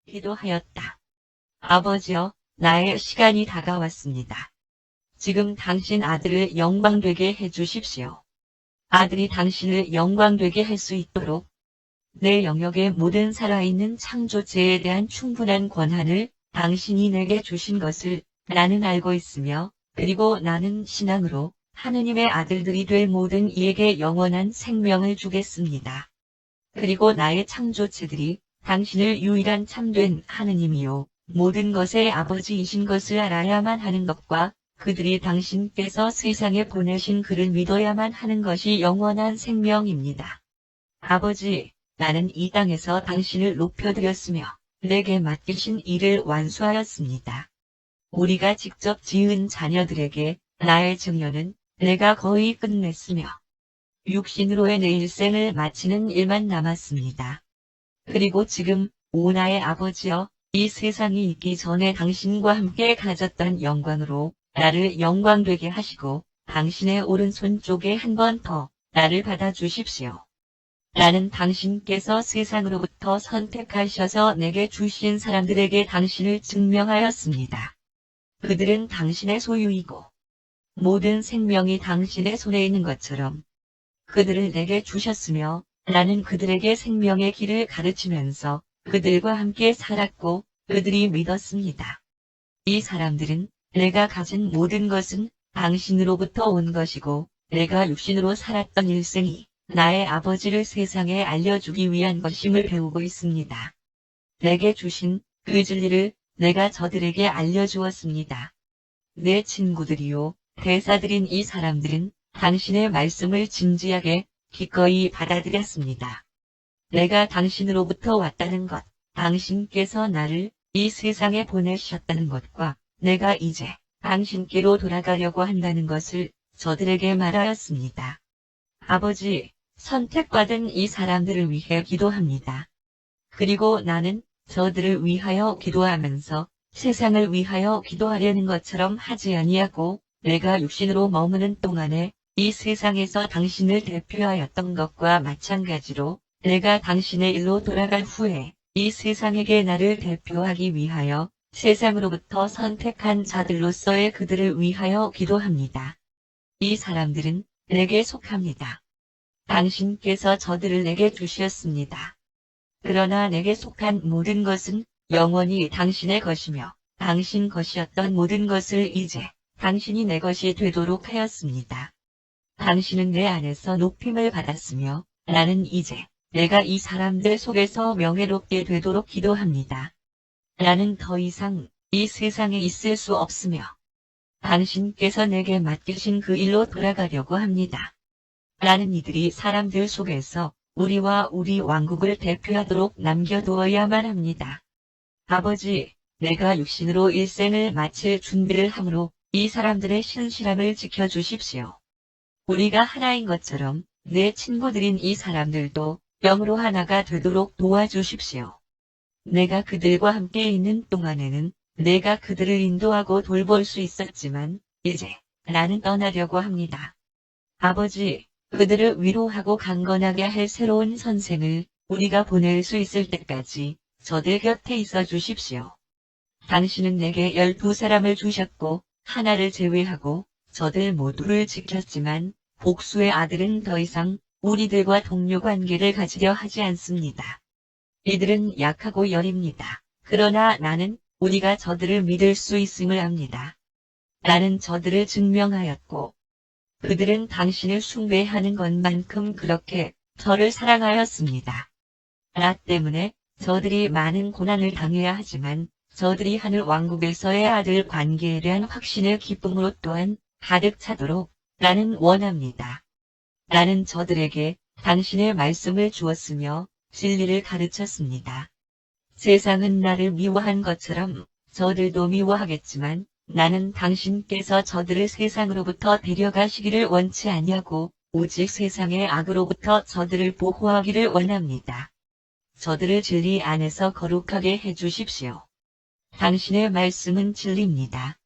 기도하였다. 아버지여, 나의 시간이 다가왔습니다. 지금 당신 아들을 영광되게 해주십시오. 아들이 당신을 영광되게 할 수 있도록 내 영역의 모든 살아있는 창조체에 대한 충분한 권한을 당신이 내게 주신 것을 나는 알고 있으며, 그리고 나는 신앙으로 하느님의 아들들이 될 모든 이에게 영원한 생명을 주겠습니다. 그리고 나의 창조체들이 당신을 유일한 참된 하느님이요 모든 것의 아버지이신 것을 알아야만 하는 것과 그들이 당신께서 세상에 보내신 그를 믿어야만 하는 것이 영원한 생명입니다. 아버지, 나는 이 땅에서 당신을 높여드렸으며 내게 맡기신 일을 완수하였습니다. 우리가 직접 지은 자녀들에게 나의 증여는 내가 거의 끝냈으며 육신으로의 내 일생을 마치는 일만 남았습니다. 그리고 지금 오 나의 아버지여, 이 세상이 있기 전에 당신과 함께 가졌던 영광으로 나를 영광되게 하시고 당신의 오른손 쪽에 한 번 더 나를 받아주십시오. 나는 당신께서 세상으로부터 선택하셔서 내게 주신 사람들에게 당신을 증명하였습니다. 그들은 당신의 소유이고 모든 생명이 당신의 손에 있는 것처럼 그들을 내게 주셨으며 나는 그들에게 생명의 길을 가르치면서 그들과 함께 살았고 그들이 믿었습니다. 이 사람들은 내가 가진 모든 것은 당신으로부터 온 것이고 내가 육신으로 살았던 일생이 나의 아버지를 세상에 알려주기 위한 것임을 배우고 있습니다. 내게 주신 그 진리를 내가 저들에게 알려주었습니다. 내 친구들이요, 대사들인 이 사람들은 당신의 말씀을 진지하게 기꺼이 받아들였습니다. 내가 당신으로부터 왔다는 것, 당신께서 나를 이 세상에 보내셨다는 것과 내가 이제 당신께로 돌아가려고 한다는 것을 저들에게 말하였습니다. 아버지, 선택받은 이 사람들을 위해 기도합니다. 그리고 나는 저들을 위하여 기도하면서 세상을 위하여 기도하려는 것처럼 하지 아니하고 내가 육신으로 머무는 동안에 이 세상에서 당신을 대표하였던 것과 마찬가지로 내가 당신의 일로 돌아갈 후에 이 세상에게 나를 대표하기 위하여 세상으로부터 선택한 자들로서의 그들을 위하여 기도합니다. 이 사람들은 내게 속합니다. 당신께서 저들을 내게 주셨습니다. 그러나 내게 속한 모든 것은 영원히 당신의 것이며 당신 것이었던 모든 것을 이제 당신이 내 것이 되도록 하였습니다. 당신은 내 안에서 높임을 받았으며 나는 이제 내가 이 사람들 속에서 명예롭게 되도록 기도합니다. 나는 더 이상 이 세상에 있을 수 없으며 당신께서 내게 맡기신 그 일로 돌아가려고 합니다. 나는 이들이 사람들 속에서 우리와 우리 왕국을 대표하도록 남겨두어야만 합니다. 아버지, 내가 육신으로 일생을 마칠 준비를 하므로 이 사람들의 신실함을 지켜주십시오. 우리가 하나인 것처럼 내 친구들인 이 사람들도 영으로 하나가 되도록 도와주십시오. 내가 그들과 함께 있는 동안에는 내가 그들을 인도하고 돌볼 수 있었지만 이제 나는 떠나려고 합니다. 아버지, 그들을 위로하고 강건하게 할 새로운 선생을 우리가 보낼 수 있을 때까지 저들 곁에 있어 주십시오. 당신은 내게 12사람을 주셨고 하나를 제외하고 저들 모두를 지켰지만 복수의 아들은 더 이상 우리들과 동료 관계를 가지려 하지 않습니다. 이들은 약하고 여립니다. 그러나 나는 우리가 저들을 믿을 수 있음을 압니다. 나는 저들을 증명하였고 그들은 당신을 숭배하는 것만큼 그렇게 저를 사랑하였습니다. 나 때문에 저들이 많은 고난을 당해야 하지만 저들이 하늘 왕국에서의 아들 관계에 대한 확신의 기쁨으로 또한 가득 차도록 나는 원합니다. 나는 저들에게 당신의 말씀을 주었으며 진리를 가르쳤습니다. 세상은 나를 미워한 것처럼 저들도 미워하겠지만 나는 당신께서 저들을 세상으로부터 데려가시기를 원치 아니하고 오직 세상의 악으로부터 저들을 보호하기를 원합니다. 저들을 진리 안에서 거룩하게 해주십시오. 당신의 말씀은 진리입니다.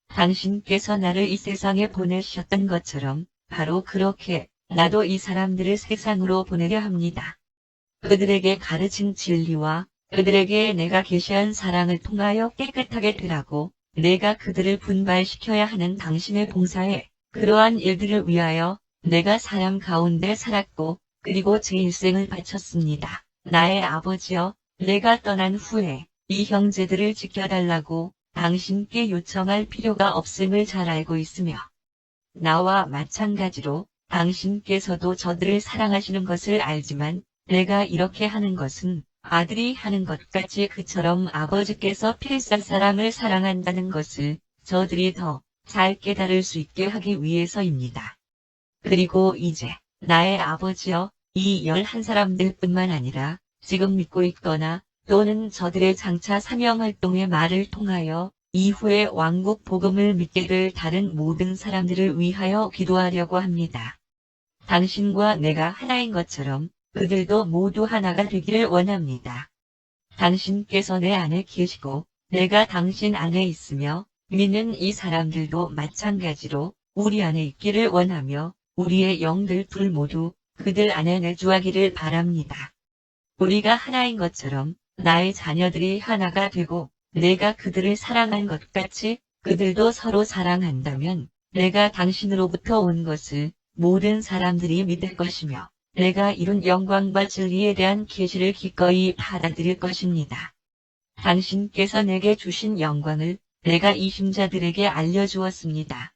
당신께서 나를 이 세상에 보내셨던 것처럼 바로 그렇게 나도 이 사람들을 세상으로 보내려 합니다. 그들에게 가르친 진리와 그들에게 내가 계시한 사랑을 통하여 깨끗하게 되라고 내가 그들을 분발시켜야 하는 당신의 봉사에 그러한 일들을 위하여 내가 사람 가운데 살았고 그리고 제 일생을 바쳤습니다. 나의 아버지여, 내가 떠난 후에 이 형제들을 지켜달라고 당신께 요청할 필요가 없음을 잘 알고 있으며 나와 마찬가지로 당신께서도 저들을 사랑하시는 것을 알지만 내가 이렇게 하는 것은 아들이 하는 것 같이 그처럼 아버지께서 필사 사람을 사랑한다는 것을 저들이 더 잘 깨달을 수 있게 하기 위해서입니다. 그리고 이제 나의 아버지여, 이 11사람들 뿐만 아니라 지금 믿고 있거나 또는 저들의 장차 사명활동의 말을 통하여 이후에 왕국 복음을 믿게 될 다른 모든 사람들을 위하여 기도하려고 합니다. 당신과 내가 하나인 것처럼 그들도 모두 하나가 되기를 원합니다. 당신께서 내 안에 계시고 내가 당신 안에 있으며 믿는 이 사람들도 마찬가지로 우리 안에 있기를 원하며 우리의 영들 둘 모두 그들 안에 내주하기를 바랍니다. 우리가 하나인 것처럼 나의 자녀들이 하나가 되고 내가 그들을 사랑한 것 같이 그들도 서로 사랑한다면 내가 당신으로부터 온 것을 모든 사람들이 믿을 것이며 내가 이룬 영광과 진리에 대한 계시를 기꺼이 받아들일 것입니다. 당신께서 내게 주신 영광을 내가 이심자들에게 알려주었습니다.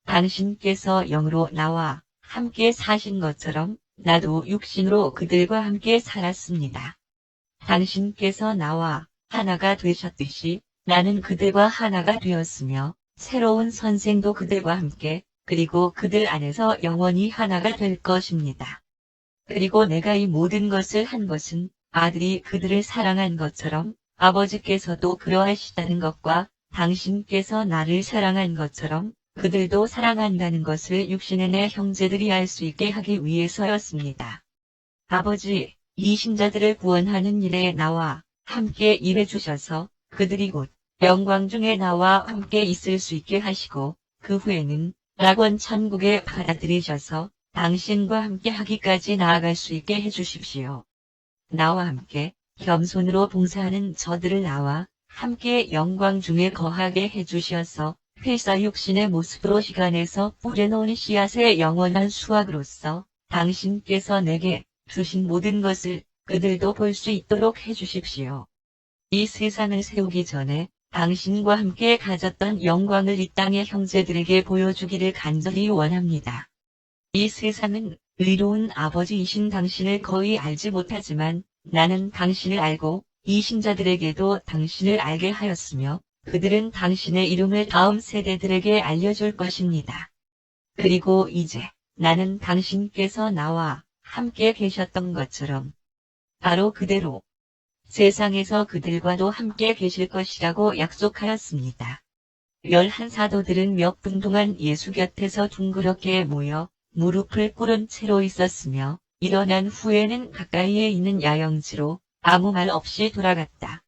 당신께서 영으로 나와 함께 사신 것처럼 나도 육신으로 그들과 함께 살았습니다. 당신께서 나와 하나가 되셨듯이 나는 그들과 하나가 되었으며 새로운 선생도 그들과 함께 그리고 그들 안에서 영원히 하나가 될 것입니다. 그리고 내가 이 모든 것을 한 것은 아들이 그들을 사랑한 것처럼 아버지께서도 그러하시다는 것과 당신께서 나를 사랑한 것처럼 그들도 사랑한다는 것을 육신의 내 형제들이 알 수 있게 하기 위해서였습니다. 아버지, 이 신자들을 구원하는 일에 나와 함께 일해 주셔서 그들이 곧 영광 중에 나와 함께 있을 수 있게 하시고 그 후에는 낙원 천국에 받아들이셔서 당신과 함께 하기까지 나아갈 수 있게 해주십시오. 나와 함께 겸손으로 봉사하는 저들을 나와 함께 영광 중에 거하게 해주셔서 회사 육신의 모습으로 시간에서 뿌려놓은 씨앗의 영원한 수확으로서 당신께서 내게 주신 모든 것을 그들도 볼 수 있도록 해주십시오. 이 세상을 세우기 전에 당신과 함께 가졌던 영광을 이 땅의 형제들에게 보여주기를 간절히 원합니다. 이 세상은 의로운 아버지이신 당신을 거의 알지 못하지만 나는 당신을 알고 이 신자들에게도 당신을 알게 하였으며 그들은 당신의 이름을 다음 세대들에게 알려줄 것입니다. 그리고 이제 나는 당신께서 나와 함께 계셨던 것처럼 바로 그대로 세상에서 그들과도 함께 계실 것이라고 약속하였습니다. 11사도들은 몇 분 동안 예수 곁에서 둥그렇게 모여 무릎을 꿇은 채로 있었으며 일어난 후에는 가까이에 있는 야영지로 아무 말 없이 돌아갔다.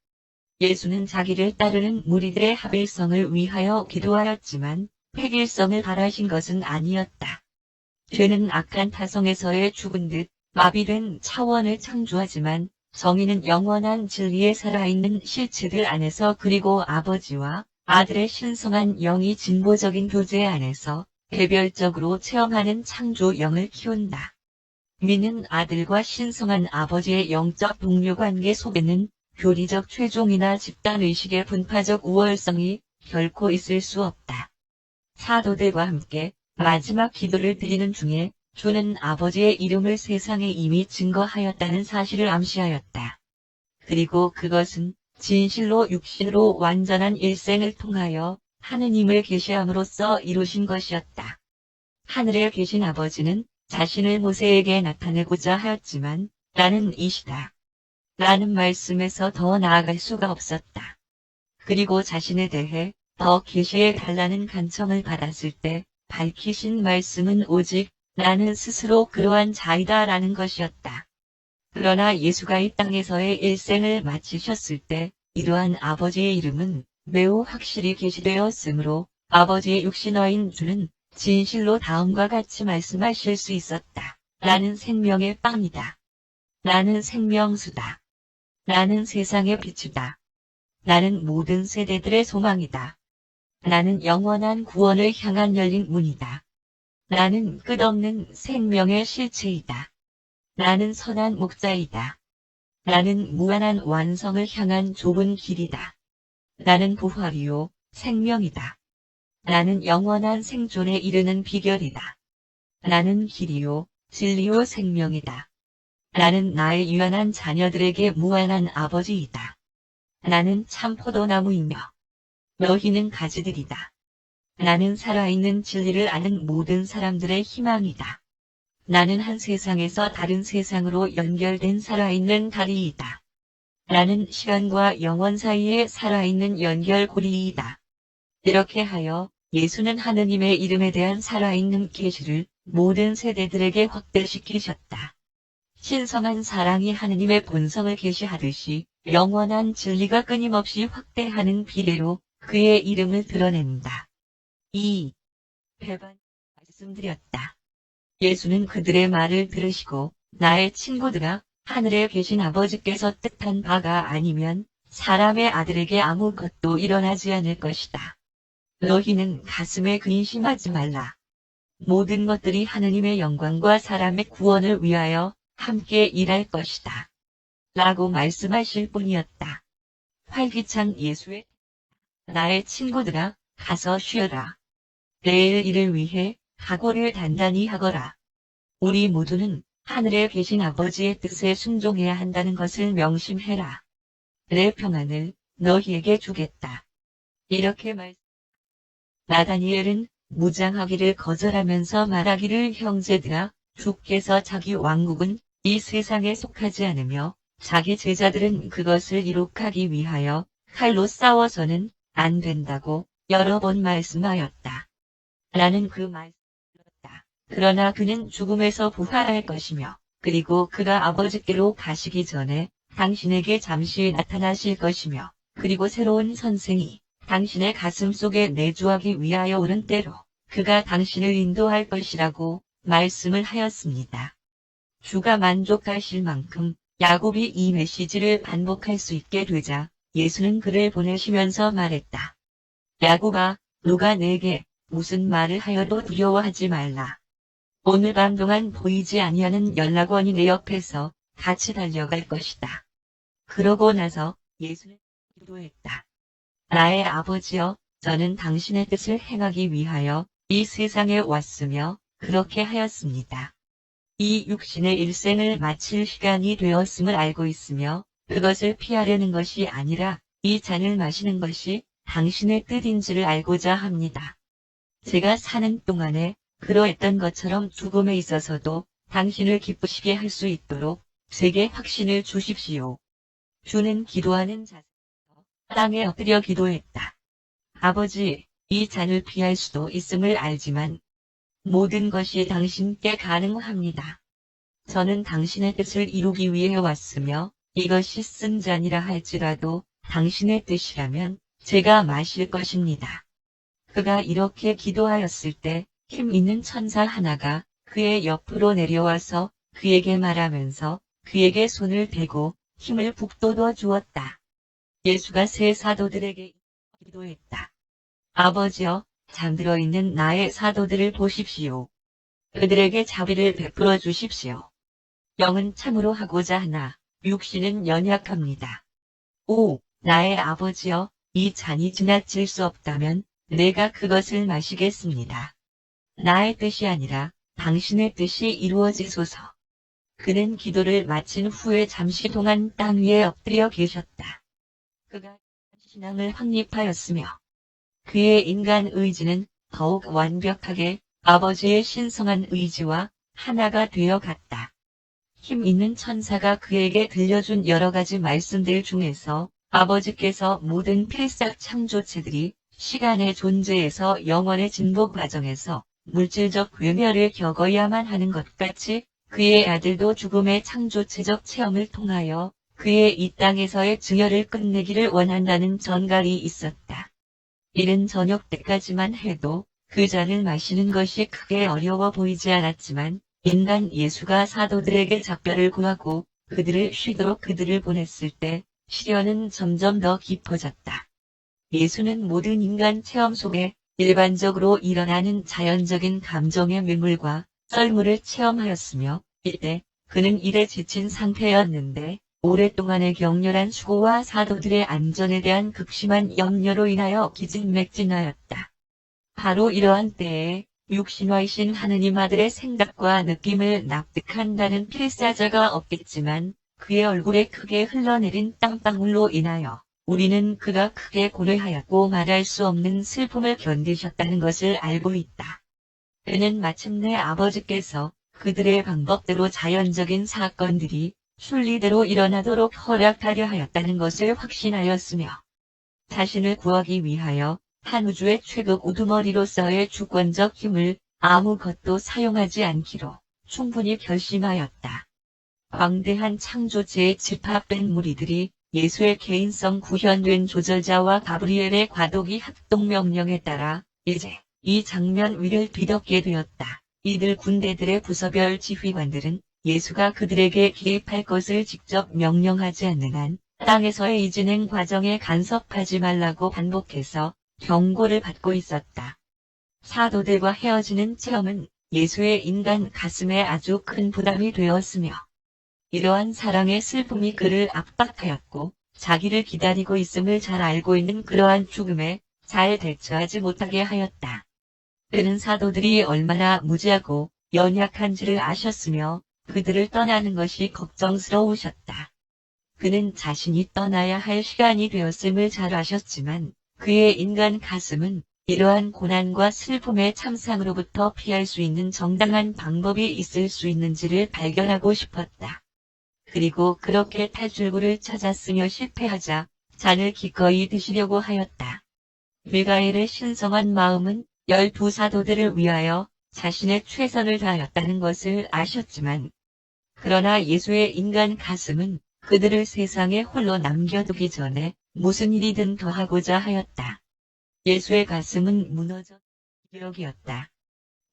예수는 자기를 따르는 무리들의 합일성을 위하여 기도하였지만 획일성을 바라신 것은 아니었다. 죄는 악한 타성에서의 죽은 듯 마비된 차원을 창조하지만 정의는 영원한 진리에 살아있는 실체들 안에서 그리고 아버지와 아들의 신성한 영이 진보적인 교제 안에서 개별적으로 체험하는 창조 영을 키운다. 믿는 아들과 신성한 아버지의 영적 동료 관계 속에는 교리적 최종이나 집단의식의 분파적 우월성이 결코 있을 수 없다. 사도들과 함께 마지막 기도를 드리는 중에 주는 아버지의 이름을 세상에 이미 증거하였다는 사실을 암시하였다. 그리고 그것은 진실로 육신으로 완전한 일생을 통하여 하느님을 계시함으로써 이루신 것이었다. 하늘에 계신 아버지는 자신을 모세에게 나타내고자 하였지만 나는 이시다. 라는 말씀에서 더 나아갈 수가 없었다. 그리고 자신에 대해 더 계시해 달라는 간청을 받았을 때 밝히신 말씀은 오직 나는 스스로 그러한 자이다 라는 것이었다. 그러나 예수가 이 땅에서의 일생을 마치셨을 때 이러한 아버지의 이름은 매우 확실히 계시되었으므로 아버지의 육신어인 주는 진실로 다음과 같이 말씀하실 수 있었다. 나는 생명의 빵이다. 나는 생명수다. 나는 세상의 빛이다. 나는 모든 세대들의 소망이다. 나는 영원한 구원을 향한 열린 문이다. 나는 끝없는 생명의 실체이다. 나는 선한 목자이다. 나는 무한한 완성을 향한 좁은 길이다. 나는 부활이요, 생명이다. 나는 영원한 생존에 이르는 비결이다. 나는 길이요, 진리요, 생명이다. 나는 나의 유한한 자녀들에게 무한한 아버지이다. 나는 참 포도나무이며 너희는 가지들이다. 나는 살아있는 진리를 아는 모든 사람들의 희망이다. 나는 한 세상에서 다른 세상으로 연결된 살아있는 다리이다. 나는 시간과 영원 사이에 살아있는 연결고리이다. 이렇게 하여 예수는 하느님의 이름에 대한 살아있는 계시를 모든 세대들에게 확대시키셨다. 신성한 사랑이 하느님의 본성을 계시하듯이 영원한 진리가 끊임없이 확대하는 비례로 그의 이름을 드러낸다. 2. 배반 말씀드렸다. 예수는 그들의 말을 들으시고 나의 친구들아, 하늘에 계신 아버지께서 뜻한 바가 아니면 사람의 아들에게 아무것도 일어나지 않을 것이다. 너희는 가슴에 근심하지 말라. 모든 것들이 하느님의 영광과 사람의 구원을 위하여 함께 일할 것이다. 라고 말씀하실 뿐이었다. 활기찬 예수의 나의 친구들아, 가서 쉬어라. 내일 일을 위해 각오를 단단히 하거라. 우리 모두는 하늘에 계신 아버지의 뜻에 순종해야 한다는 것을 명심해라. 내 평안을 너희에게 주겠다. 이렇게 나다니엘은 무장하기를 거절하면서 말하기를, 형제들아, 주께서 자기 왕국은 이 세상에 속하지 않으며 자기 제자들은 그것을 이룩하기 위하여 칼로 싸워서는 안 된다고 여러 번 말씀하였다. 나는 그 말씀을 들었다. 그러나 그는 죽음에서 부활할 것이며 그리고 그가 아버지께로 가시기 전에 당신에게 잠시 나타나실 것이며 그리고 새로운 선생이 당신의 가슴 속에 내주하기 위하여 오는 때로 그가 당신을 인도할 것이라고 말씀을 하였습니다. 주가 만족하실 만큼 야곱이 이 메시지를 반복할 수 있게 되자 예수는 그를 보내시면서 말했다. 야곱아, 누가 내게 무슨 말을 하여도 두려워하지 말라. 오늘 밤 동안 보이지 아니하는 연락원이 내 옆에서 같이 달려갈 것이다. 그러고 나서 예수는 기도했다. 나의 아버지여, 저는 당신의 뜻을 행하기 위하여 이 세상에 왔으며 그렇게 하였습니다. 이 육신의 일생을 마칠 시간이 되었음을 알고 있으며 그것을 피하려는 것이 아니라 이 잔을 마시는 것이 당신의 뜻인지를 알고자 합니다. 제가 사는 동안에 그러했던 것처럼 죽음에 있어서도 당신을 기쁘시게 할 수 있도록 제게 확신을 주십시오. 주는 기도하는 자세에서 땅에 엎드려 기도했다. 아버지, 이 잔을 피할 수도 있음을 알지만 모든 것이 당신께 가능합니다. 저는 당신의 뜻을 이루기 위해 왔으며 이것이 쓴 잔이라 할지라도 당신의 뜻이라면 제가 마실 것입니다. 그가 이렇게 기도하였을 때 힘 있는 천사 하나가 그의 옆으로 내려와서 그에게 말하면서 그에게 손을 대고 힘을 북돋워 주었다. 예수가 세 사도들에게 기도했다. 아버지여, 잠들어 있는 나의 사도들을 보십시오. 그들에게 자비를 베풀어 주십시오. 영은 참으로 하고자 하나 육신은 연약합니다. 오, 나의 아버지여, 이 잔이 지나칠 수 없다면 내가 그것을 마시겠습니다. 나의 뜻이 아니라 당신의 뜻이 이루어지소서. 그는 기도를 마친 후에 잠시 동안 땅 위에 엎드려 계셨다. 그가 신앙을 확립하였으며 그의 인간 의지는 더욱 완벽하게 아버지의 신성한 의지와 하나가 되어 갔다. 힘 있는 천사가 그에게 들려준 여러 가지 말씀들 중에서 아버지께서 모든 필사 창조체들이 시간의 존재에서 영원의 진보 과정에서 물질적 괴멸을 겪어야만 하는 것 같이 그의 아들도 죽음의 창조체적 체험을 통하여 그의 이 땅에서의 증여를 끝내기를 원한다는 전갈이 있었다. 이른 저녁 때까지만 해도 그 잔을 마시는 것이 크게 어려워 보이지 않았지만 인간 예수가 사도들에게 작별을 구하고 그들을 쉬도록 그들을 보냈을 때 시련은 점점 더 깊어졌다. 예수는 모든 인간 체험 속에 일반적으로 일어나는 자연적인 감정의 매물과 썰물을 체험하였으며 이때 그는 일에 지친 상태였는데 오랫동안의 격렬한 수고와 사도들의 안전에 대한 극심한 염려로 인하여 기진맥진하였다. 바로 이러한 때에 육신화이신 하느님 아들의 생각과 느낌을 납득한다는 필사자가 없겠지만 그의 얼굴에 크게 흘러내린 땀방울로 인하여 우리는 그가 크게 고뇌하였고 말할 수 없는 슬픔을 견디셨다는 것을 알고 있다. 그는 마침내 아버지께서 그들의 방법대로 자연적인 사건들이 순리대로 일어나도록 허락하려 하였다는 것을 확신하였으며 자신을 구하기 위하여 한 우주의 최고 우두머리로서의 주권적 힘을 아무것도 사용하지 않기로 충분히 결심하였다. 광대한 창조체에 집합된 무리들이 예수의 개인성 구현된 조절자와 가브리엘의 과도기 합동명령에 따라 이제 이 장면 위를 뒤덮게 되었다. 이들 군대들의 부서별 지휘관들은 예수가 그들에게 개입할 것을 직접 명령하지 않는 한 땅에서의 이 진행 과정에 간섭하지 말라고 반복해서 경고를 받고 있었다. 사도들과 헤어지는 체험은 예수의 인간 가슴에 아주 큰 부담이 되었으며 이러한 사랑의 슬픔이 그를 압박하였고 자기를 기다리고 있음을 잘 알고 있는 그러한 죽음에 잘 대처하지 못하게 하였다. 그는 사도들이 얼마나 무지하고 연약한지를 아셨으며 그들을 떠나는 것이 걱정스러우셨다. 그는 자신이 떠나야 할 시간이 되었음을 잘 아셨지만 그의 인간 가슴은 이러한 고난과 슬픔의 참상으로부터 피할 수 있는 정당한 방법이 있을 수 있는지를 발견하고 싶었다. 그리고 그렇게 탈출구를 찾았으며 실패하자 잔을 기꺼이 드시려고 하였다. 미가엘의 신성한 마음은 12사도들을 위하여 자신의 최선을 다하였다는 것을 아셨지만 그러나 예수의 인간 가슴은 그들을 세상에 홀로 남겨두기 전에 무슨 일이든 더하고자 하였다. 예수의 가슴은 무너져 기억이었다.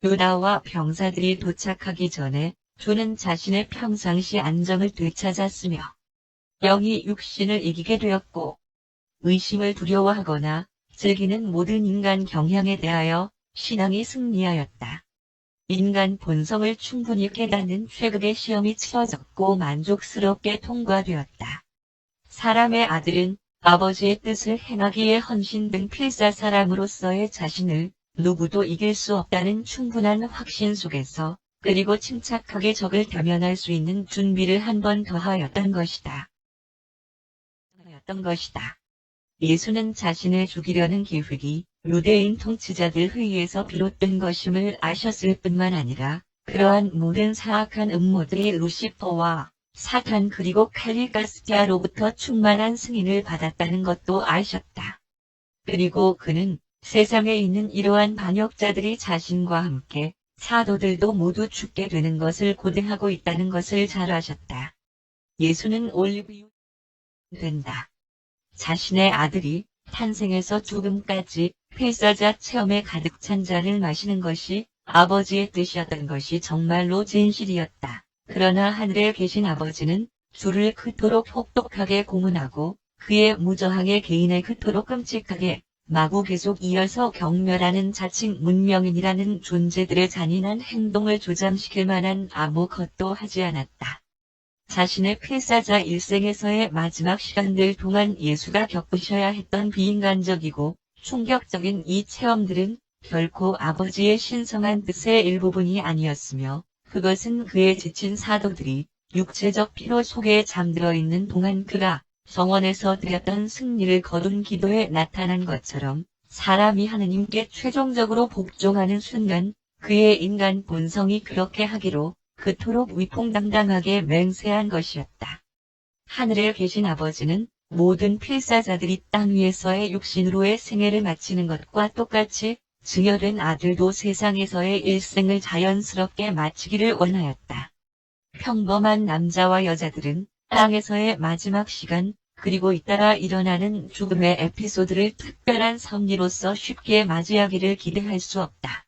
유다와 병사들이 도착하기 전에 주는 자신의 평상시 안정을 되찾았으며 영이 육신을 이기게 되었고 의심을 두려워하거나 즐기는 모든 인간 경향에 대하여 신앙이 승리하였다. 인간 본성을 충분히 깨닫는 최극의 시험이 치러졌고 만족스럽게 통과되었다. 사람의 아들은 아버지의 뜻을 행하기에 헌신된 필사사람으로서의 자신을 누구도 이길 수 없다는 충분한 확신 속에서 그리고 침착하게 적을 대면할 수 있는 준비를 한 번 더 하였던 것이다. 예수는 자신을 죽이려는 계획이 유대인 통치자들 회의에서 비롯된 것임을 아셨을 뿐만 아니라 그러한 모든 사악한 음모들이 루시퍼와 사탄 그리고 칼리가스티아로부터 충만한 승인을 받았다는 것도 아셨다. 그리고 그는 세상에 있는 이러한 반역자들이 자신과 함께 사도들도 모두 죽게 되는 것을 고대하고 있다는 것을 잘 아셨다. 예수는 올리브유 된다. 자신의 아들이 탄생에서 죽음까지 필사자 체험에 가득 찬 잔을 마시는 것이 아버지의 뜻이었던 것이 정말로 진실이었다. 그러나 하늘에 계신 아버지는 주를 그토록 혹독하게 고문하고 그의 무저항의 개인을 그토록 끔찍하게 마구 계속 이어서 경멸하는 자칭 문명인이라는 존재들의 잔인한 행동을 조장시킬 만한 아무것도 하지 않았다. 자신의 필사자 일생에서의 마지막 시간들 동안 예수가 겪으셔야 했던 비인간적이고 충격적인 이 체험들은 결코 아버지의 신성한 뜻의 일부분이 아니었으며 그것은 그의 지친 사도들이 육체적 피로 속에 잠들어 있는 동안 그가 성원에서 드렸던 승리를 거둔 기도에 나타난 것처럼 사람이 하느님께 최종적으로 복종하는 순간 그의 인간 본성이 그렇게 하기로 그토록 위풍당당하게 맹세한 것이었다. 하늘에 계신 아버지는 모든 필사자들이 땅 위에서의 육신으로의 생애를 마치는 것과 똑같이 증여된 아들도 세상에서의 일생을 자연스럽게 마치기를 원하였다. 평범한 남자와 여자들은 땅에서의 마지막 시간 그리고 잇따라 일어나는 죽음의 에피소드를 특별한 섭리로서 쉽게 맞이하기를 기대할 수 없다.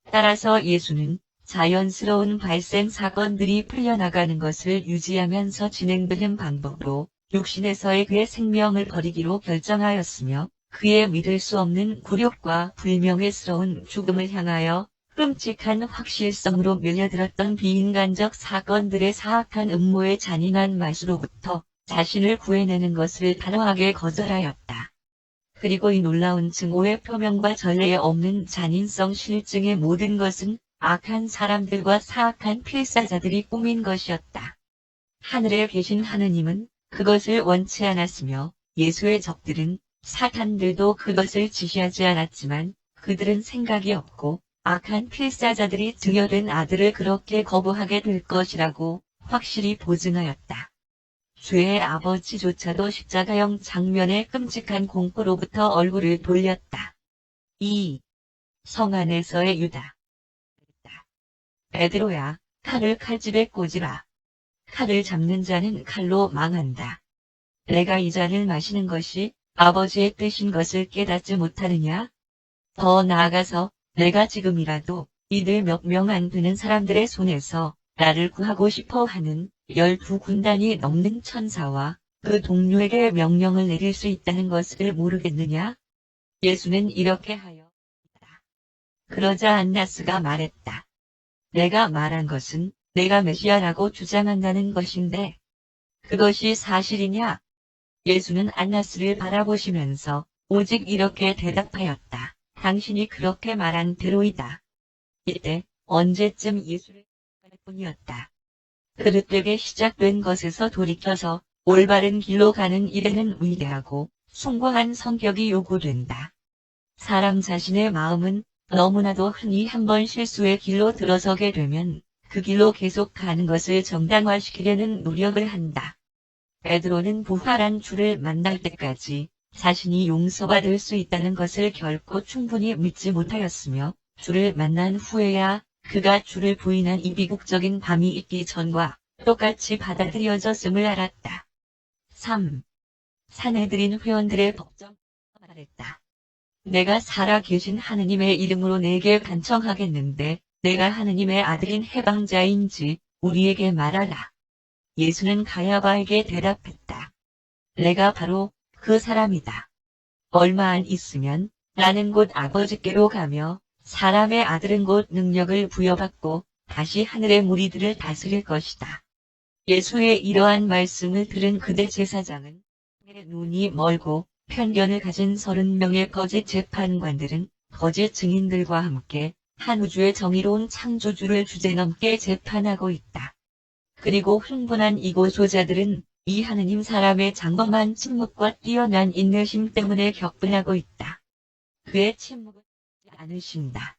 따라서 예수는 자연스러운 발생 사건들이 풀려나가는 것을 유지하면서 진행되는 방법으로 육신에서의 그의 생명을 버리기로 결정하였으며 그의 믿을 수 없는 굴욕과 불명예스러운 죽음을 향하여 끔찍한 확실성으로 밀려들었던 비인간적 사건들의 사악한 음모의 잔인한 말수로부터 자신을 구해내는 것을 단호하게 거절하였다. 그리고 이 놀라운 증오의 표명과 전례에 없는 잔인성 실증의 모든 것은 악한 사람들과 사악한 필사자들이 꾸민 것이었다. 하늘에 계신 하느님은 그것을 원치 않았으며 예수의 적들은 사탄들도 그것을 지시하지 않았지만 그들은 생각이 없고 악한 필사자들이 증여된 아들을 그렇게 거부하게 될 것이라고 확실히 보증하였다. 죄의 아버지조차도 십자가형 장면의 끔찍한 공포로부터 얼굴을 돌렸다. 2. 성 안에서의 유다. 베드로야, 칼을 칼집에 꽂으라. 칼을 잡는 자는 칼로 망한다. 내가 이 잔을 마시는 것이 아버지의 뜻인 것을 깨닫지 못하느냐? 더 나아가서 내가 지금이라도 이들 몇 명 안 되는 사람들의 손에서 나를 구하고 싶어 하는 12군단이 넘는 천사와 그 동료에게 명령을 내릴 수 있다는 것을 모르겠느냐? 예수는 이렇게 하였다. 그러자 안나스가 말했다. 내가 말한 것은 내가 메시아라고 주장한다는 것인데 그것이 사실이냐? 예수는 안나스를 바라보시면서 오직 이렇게 대답하였다. 당신이 그렇게 말한 대로이다. 이때 언제쯤 예수를 할 뿐이었다. 그릇되게 시작된 것에서 돌이켜서 올바른 길로 가는 일에는 위대하고 숭고한 성격이 요구된다. 사람 자신의 마음은 너무나도 흔히 한번 실수의 길로 들어서게 되면 그 길로 계속 가는 것을 정당화시키려는 노력을 한다. 베드로는 부활한 주를 만날 때까지 자신이 용서받을 수 있다는 것을 결코 충분히 믿지 못하였으며 주를 만난 후에야 그가 주를 부인한 이 비극적인 밤이 있기 전과 똑같이 받아들여졌음을 알았다. 3. 사내들인 회원들의 법정 말했다. 내가 살아계신 하느님의 이름으로 내게 간청하겠는데 내가 하느님의 아들인 해방자인지 우리에게 말하라. 예수는 가야바에게 대답했다. 내가 바로 그 사람이다. 얼마 안 있으면 나는 곧 아버지께로 가며 사람의 아들은 곧 능력을 부여받고 다시 하늘의 무리들을 다스릴 것이다. 예수의 이러한 말씀을 들은 그대 제사장은 눈이 멀고 편견을 가진 30명의 거짓 재판관들은 거짓 증인들과 함께 한 우주의 정의로운 창조주를 주제넘게 재판하고 있다. 그리고 흥분한 이고소자들은 이 하느님 사람의 장엄한 침묵과 뛰어난 인내심 때문에 격분하고 있다. 그의 침묵은 않으신다.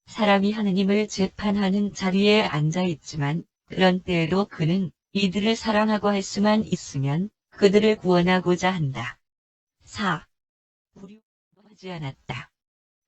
사람이 하느님을 재판하는 자리에 앉아 있지만 그런 때에도 그는 이들을 사랑하고 할 수만 있으면 그들을 구원하고자 한다. 4. 불효하지 않았다.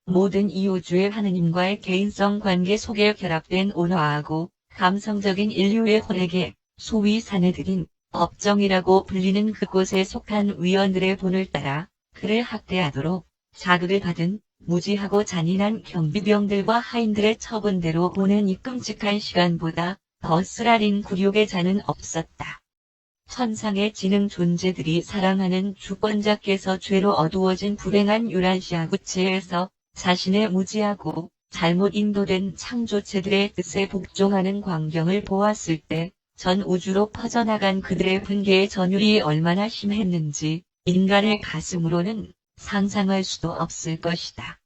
모든 이 우주의 하느님과의 개인성 관계 속에 결합된 온화하고 감성적인 인류의 혼에게 소위 사내들인 법정이라고 불리는 그곳에 속한 위원들의 본을 따라 그를 학대하도록 자극을 받은 무지하고 잔인한 경비병들과 하인들의 처분대로 보낸 이 끔찍한 시간보다 더 쓰라린 굴욕의 잔은 없었다. 천상의 지능 존재들이 사랑하는 주권자께서 죄로 어두워진 불행한 유란시아 구체에서 자신의 무지하고 잘못 인도된 창조체들의 뜻에 복종하는 광경을 보았을 때 전 우주로 퍼져나간 그들의 분개의 전율이 얼마나 심했는지 인간의 가슴으로는 상상할 수도 없을 것이다.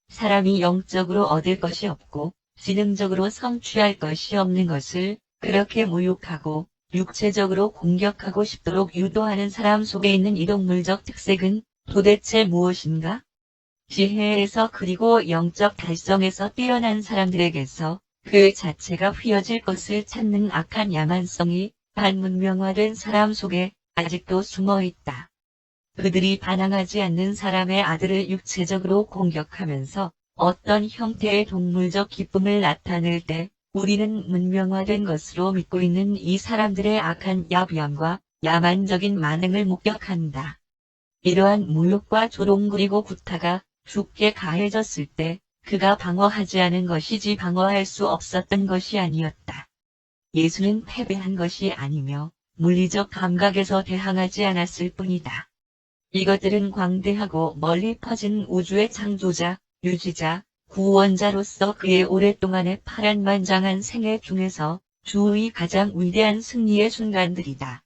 사람이 영적으로 얻을 것이 없고 지능적으로 성취할 것이 없는 것을 그렇게 모욕하고 육체적으로 공격하고 싶도록 유도하는 사람 속에 있는 이 동물적 특색은 도대체 무엇인가? 지혜에서 그리고 영적 달성에서 뛰어난 사람들에게서 그 자체가 휘어질 것을 찾는 악한 야만성이 반문명화된 사람 속에 아직도 숨어 있다. 그들이 반항하지 않는 사람의 아들을 육체적으로 공격하면서 어떤 형태의 동물적 기쁨을 나타낼 때 우리는 문명화된 것으로 믿고 있는 이 사람들의 악한 야비함과 야만적인 만행을 목격한다. 이러한 모욕과 조롱 그리고 구타가 죽게 가해졌을 때 그가 방어하지 않은 것이지 방어할 수 없었던 것이 아니었다. 예수는 패배한 것이 아니며 물리적 감각에서 대항하지 않았을 뿐이다. 이것들은 광대하고 멀리 퍼진 우주의 창조자, 유지자, 구원자로서 그의 오랫동안의 파란만장한 생애 중에서 주의 가장 위대한 승리의 순간들이다.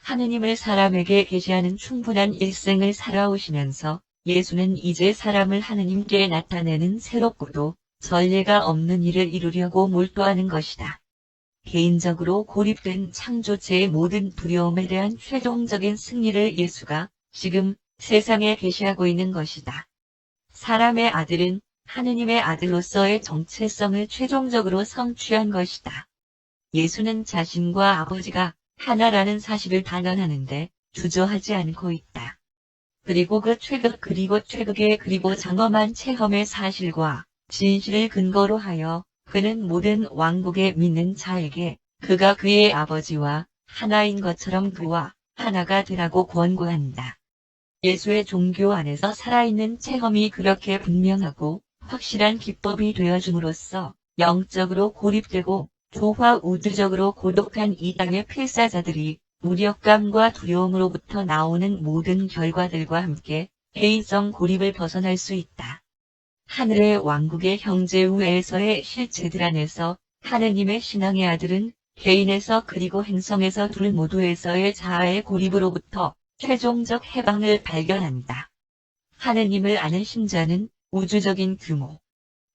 하느님을 사람에게 계시하는 충분한 일생을 살아오시면서 예수는 이제 사람을 하느님께 나타내는 새롭고도 전례가 없는 일을 이루려고 몰두하는 것이다. 개인적으로 고립된 창조체의 모든 두려움에 대한 최종적인 승리를 예수가 지금 세상에 계시하고 있는 것이다. 사람의 아들은 하느님의 아들로서의 정체성을 최종적으로 성취한 것이다. 예수는 자신과 아버지가 하나라는 사실을 단언하는데 주저하지 않고 있다. 그리고 그 최극 그리고 최극의 그리고 장엄한 체험의 사실과 진실을 근거로 하여 그는 모든 왕국에 믿는 자에게 그가 그의 아버지와 하나인 것처럼 그와 하나가 되라고 권고한다. 예수의 종교 안에서 살아있는 체험이 그렇게 분명하고 확실한 기법이 되어줌으로써 영적으로 고립되고 조화 우주적으로 고독한 이 땅의 필사자들이 무력감과 두려움으로부터 나오는 모든 결과들과 함께 개인성 고립을 벗어날 수 있다. 하늘의 왕국의 형제 우에서의 실체들 안에서 하느님의 신앙의 아들은 개인에서 그리고 행성에서 둘 모두에서의 자아의 고립으로부터 최종적 해방을 발견한다. 하느님을 아는 신자는 우주적인 규모,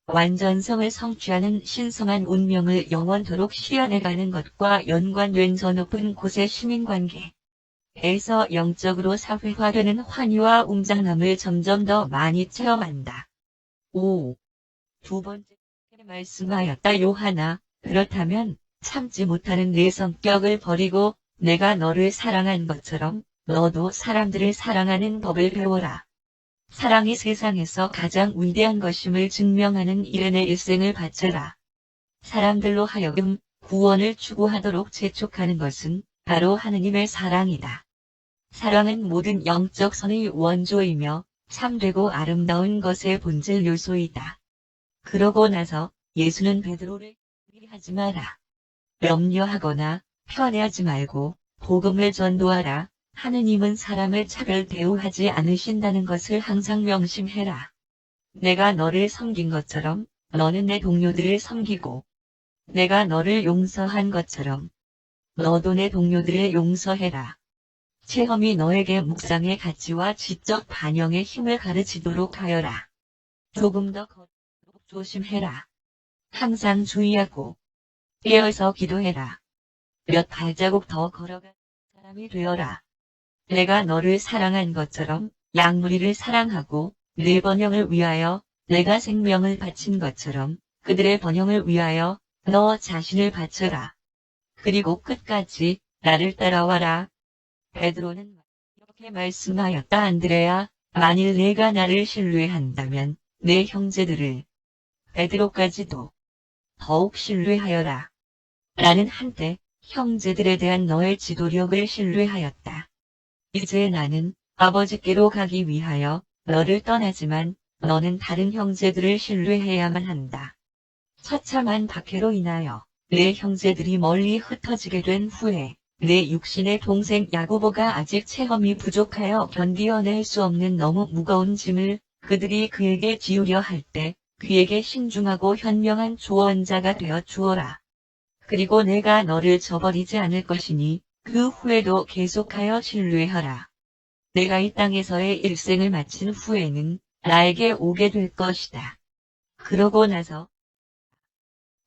완전성을 성취하는 신성한 운명을 영원토록 실현해가는 것과 연관된 저 높은 곳의 시민관계에서 영적으로 사회화되는 환희와 웅장함을 점점 더 많이 체험한다. 5. 두 번째 말씀하였다. 요한아, 그렇다면 참지 못하는 내 성격을 버리고 내가 너를 사랑한 것처럼 너도 사람들을 사랑하는 법을 배워라. 사랑이 세상에서 가장 위대한 것임을 증명하는 일에 내 일생을 바쳐라. 사람들로 하여금 구원을 추구하도록 재촉하는 것은 바로 하느님의 사랑이다. 사랑은 모든 영적 선의 원조이며 참되고 아름다운 것의 본질 요소이다. 그러고 나서 예수는 베드로를 하지 마라. 염려하거나 편애하지 말고 복음을 전도하라. 하느님은 사람을 차별 대우하지 않으신다는 것을 항상 명심해라. 내가 너를 섬긴 것처럼 너는 내 동료들을 섬기고 내가 너를 용서한 것처럼 너도 내 동료들을 용서해라. 체험이 너에게 묵상의 가치와 지적 반영의 힘을 가르치도록 하여라. 조금 더 조심해라. 항상 주의하고 깨어서 기도해라. 몇 발자국 더 걸어간 사람이 되어라. 내가 너를 사랑한 것처럼 양무리를 사랑하고 내 번영을 위하여 내가 생명을 바친 것처럼 그들의 번영을 위하여 너 자신을 바쳐라. 그리고 끝까지 나를 따라와라. 베드로는 이렇게 말씀하였다. 안드레야, 만일 내가 나를 신뢰한다면 내 형제들을 베드로까지도 더욱 신뢰하여라. 나는 한때 형제들에 대한 너의 지도력을 신뢰하였다. 이제 나는 아버지께로 가기 위하여 너를 떠나지만 너는 다른 형제들을 신뢰해야만 한다. 처참한 박해로 인하여 내 형제들이 멀리 흩어지게 된 후에 내 육신의 동생 야고보가 아직 체험이 부족하여 견디어낼 수 없는 너무 무거운 짐을 그들이 그에게 지우려 할 때 그에게 신중하고 현명한 조언자가 되어 주어라. 그리고 내가 너를 저버리지 않을 것이니 그 후에도 계속하여 신뢰하라. 내가 이 땅에서의 일생을 마친 후에는 나에게 오게 될 것이다. 그러고 나서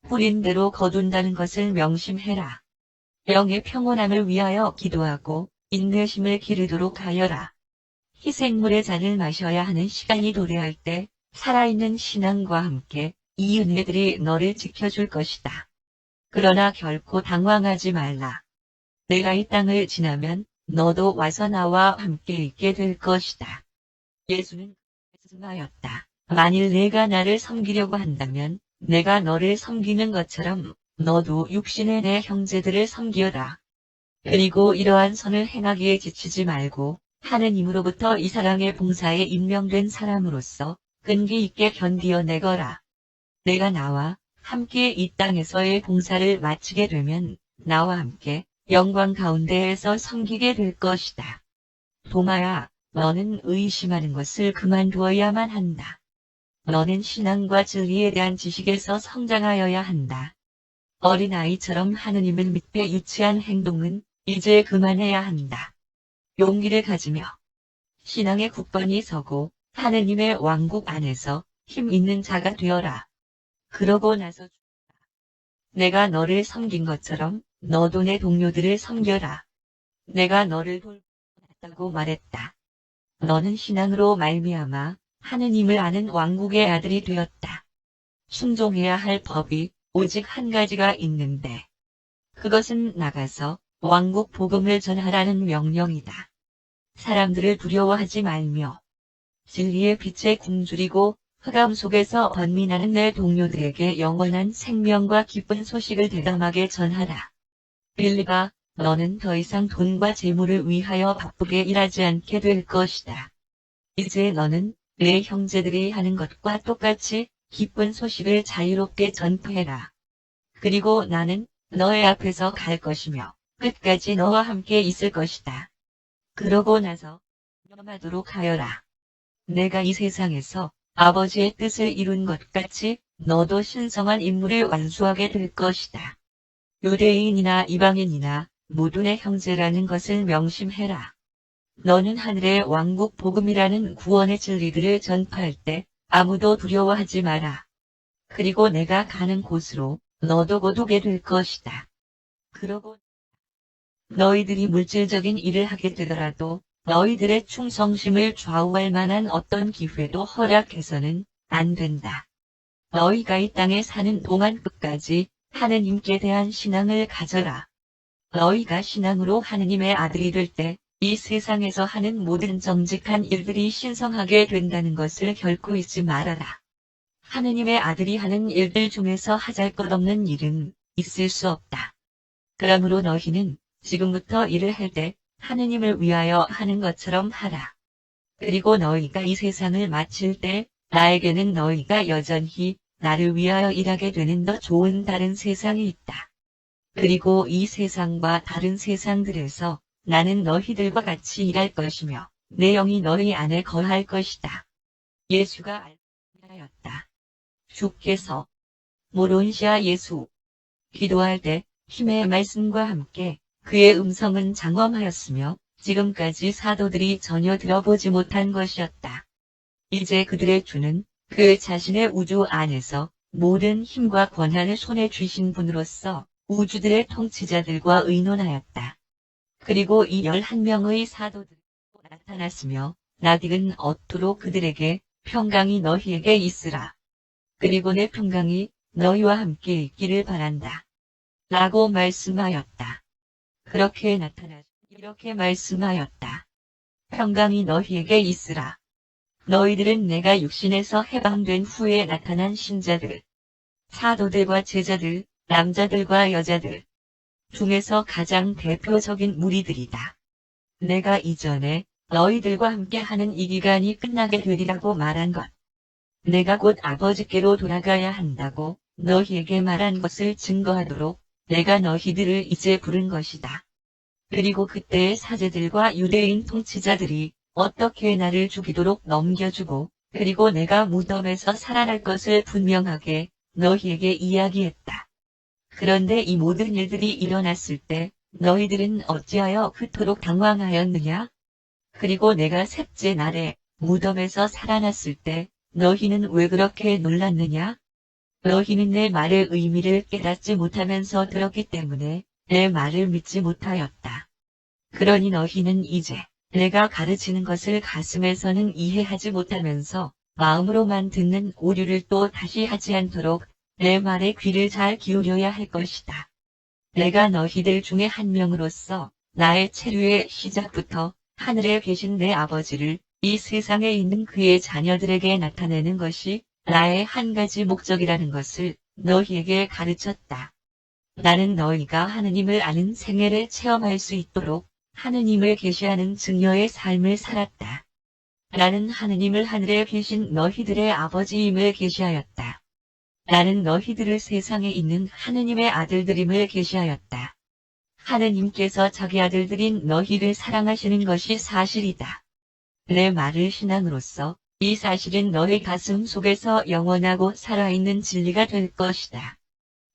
뿌린 대로 거둔다는 것을 명심해라. 영의 평온함을 위하여 기도하고 인내심을 기르도록 하여라. 희생물의 잔을 마셔야 하는 시간이 도래할 때 살아있는 신앙과 함께 이 은혜들이 너를 지켜줄 것이다. 그러나 결코 당황하지 말라. 내가 이 땅을 지나면 너도 와서 나와 함께 있게 될 것이다. 예수는 말씀하였다. 만일 내가 나를 섬기려고 한다면 내가 너를 섬기는 것처럼 너도 육신의 내 형제들을 섬기어라. 그리고 이러한 선을 행하기에 지치지 말고 하느님으로부터 이 사랑의 봉사에 임명된 사람으로서 끈기 있게 견디어내거라. 내가 나와 함께 이 땅에서의 봉사를 마치게 되면 나와 함께 영광 가운데에서 섬기게 될 것이다. 도마야, 너는 의심하는 것을 그만두어야만 한다. 너는 신앙과 진리에 대한 지식에서 성장하여야 한다. 어린아이처럼 하느님을 믿게 유치한 행동은 이제 그만해야 한다. 용기를 가지며 신앙의 굳건히 서고 하느님의 왕국 안에서 힘 있는 자가 되어라. 그러고 나서 내가 너를 섬긴 것처럼 너도 내 동료들을 섬겨라. 내가 너를 돌봤다고 말했다. 너는 신앙으로 말미암아 하느님을 아는 왕국의 아들이 되었다. 순종해야 할 법이 오직 한 가지가 있는데 그것은 나가서 왕국 복음을 전하라는 명령이다. 사람들을 두려워하지 말며 진리의 빛에 굶주리고 흑암 속에서 번민하는 내 동료들에게 영원한 생명과 기쁜 소식을 대담하게 전하라. 빌립아, 너는 더 이상 돈과 재물을 위하여 바쁘게 일하지 않게 될 것이다. 이제 너는 내 형제들이 하는 것과 똑같이 기쁜 소식을 자유롭게 전파해라. 그리고 나는 너의 앞에서 갈 것이며 끝까지 너와 함께 있을 것이다. 그러고 나서 염하도록 하여라. 내가 이 세상에서 아버지의 뜻을 이룬 것 같이 너도 신성한 임무를 완수하게 될 것이다. 유대인이나 이방인이나 모두 내 형제라는 것을 명심해라. 너는 하늘의 왕국 복음이라는 구원의 진리들을 전파할 때 아무도 두려워하지 마라. 그리고 내가 가는 곳으로 너도 곧 오게 될 것이다. 그러고 너희들이 물질적인 일을 하게 되더라도 너희들의 충성심을 좌우할 만한 어떤 기회도 허락해서는 안 된다. 너희가 이 땅에 사는 동안 끝까지 하느님께 대한 신앙을 가져라. 너희가 신앙으로 하느님의 아들이 될 때 이 세상에서 하는 모든 정직한 일들이 신성하게 된다는 것을 결코 잊지 말아라. 하느님의 아들이 하는 일들 중에서 하잘것없는 일은 있을 수 없다. 그러므로 너희는 지금부터 일을 할 때 하느님을 위하여 하는 것처럼 하라. 그리고 너희가 이 세상을 마칠 때 나에게는 너희가 여전히 나를 위하여 일하게 되는 더 좋은 다른 세상이 있다. 그리고 이 세상과 다른 세상들에서 나는 너희들과 같이 일할 것이며 내 영이 너희 안에 거할 것이다. 예수가 알하였다. 주께서 모론시아 예수 기도할 때 힘의 말씀과 함께 그의 음성은 장엄하였으며 지금까지 사도들이 전혀 들어보지 못한 것이었다. 이제 그들의 주는 그 자신의 우주 안에서 모든 힘과 권한을 손에 쥐신 분으로서 우주들의 통치자들과 의논하였다. 그리고 이 11명의 사도들이 나타났으며 나딕은 어투로 그들에게 평강이 너희에게 있으라. 그리고 내 평강이 너희와 함께 있기를 바란다. 라고 말씀하였다. 그렇게 나타나 이렇게 말씀하였다. 평강이 너희에게 있으라. 너희들은 내가 육신에서 해방된 후에 나타난 신자들, 사도들과 제자들, 남자들과 여자들 중에서 가장 대표적인 무리들이다. 내가 이전에 너희들과 함께 하는 이 기간이 끝나게 되리라고 말한 것. 내가 곧 아버지께로 돌아가야 한다고 너희에게 말한 것을 증거하도록 내가 너희들을 이제 부른 것이다. 그리고 그때의 사제들과 유대인 통치자들이 어떻게 나를 죽이도록 넘겨주고 그리고 내가 무덤에서 살아날 것을 분명하게 너희에게 이야기했다. 그런데 이 모든 일들이 일어났을 때 너희들은 어찌하여 그토록 당황하였느냐? 그리고 내가 셋째 날에 무덤에서 살아났을 때 너희는 왜 그렇게 놀랐느냐? 너희는 내 말의 의미를 깨닫지 못하면서 들었기 때문에 내 말을 믿지 못하였다. 그러니 너희는 이제 내가 가르치는 것을 가슴에서는 이해하지 못하면서 마음으로만 듣는 오류를 또 다시 하지 않도록 내 말에 귀를 잘 기울여야 할 것이다. 내가 너희들 중에 한 명으로서 나의 체류의 시작부터 하늘에 계신 내 아버지를 이 세상에 있는 그의 자녀들에게 나타내는 것이 나의 한 가지 목적이라는 것을 너희에게 가르쳤다. 나는 너희가 하느님을 아는 생애를 체험할 수 있도록 하느님을 계시하는 증여의 삶을 살았다. 나는 하느님을 하늘에 계신 너희들의 아버지임을 계시하였다. 나는 너희들을 세상에 있는 하느님의 아들들임을 계시하였다. 하느님께서 자기 아들들인 너희를 사랑하시는 것이 사실이다. 내 말을 신앙으로써 이 사실은 너희 가슴 속에서 영원하고 살아있는 진리가 될 것이다.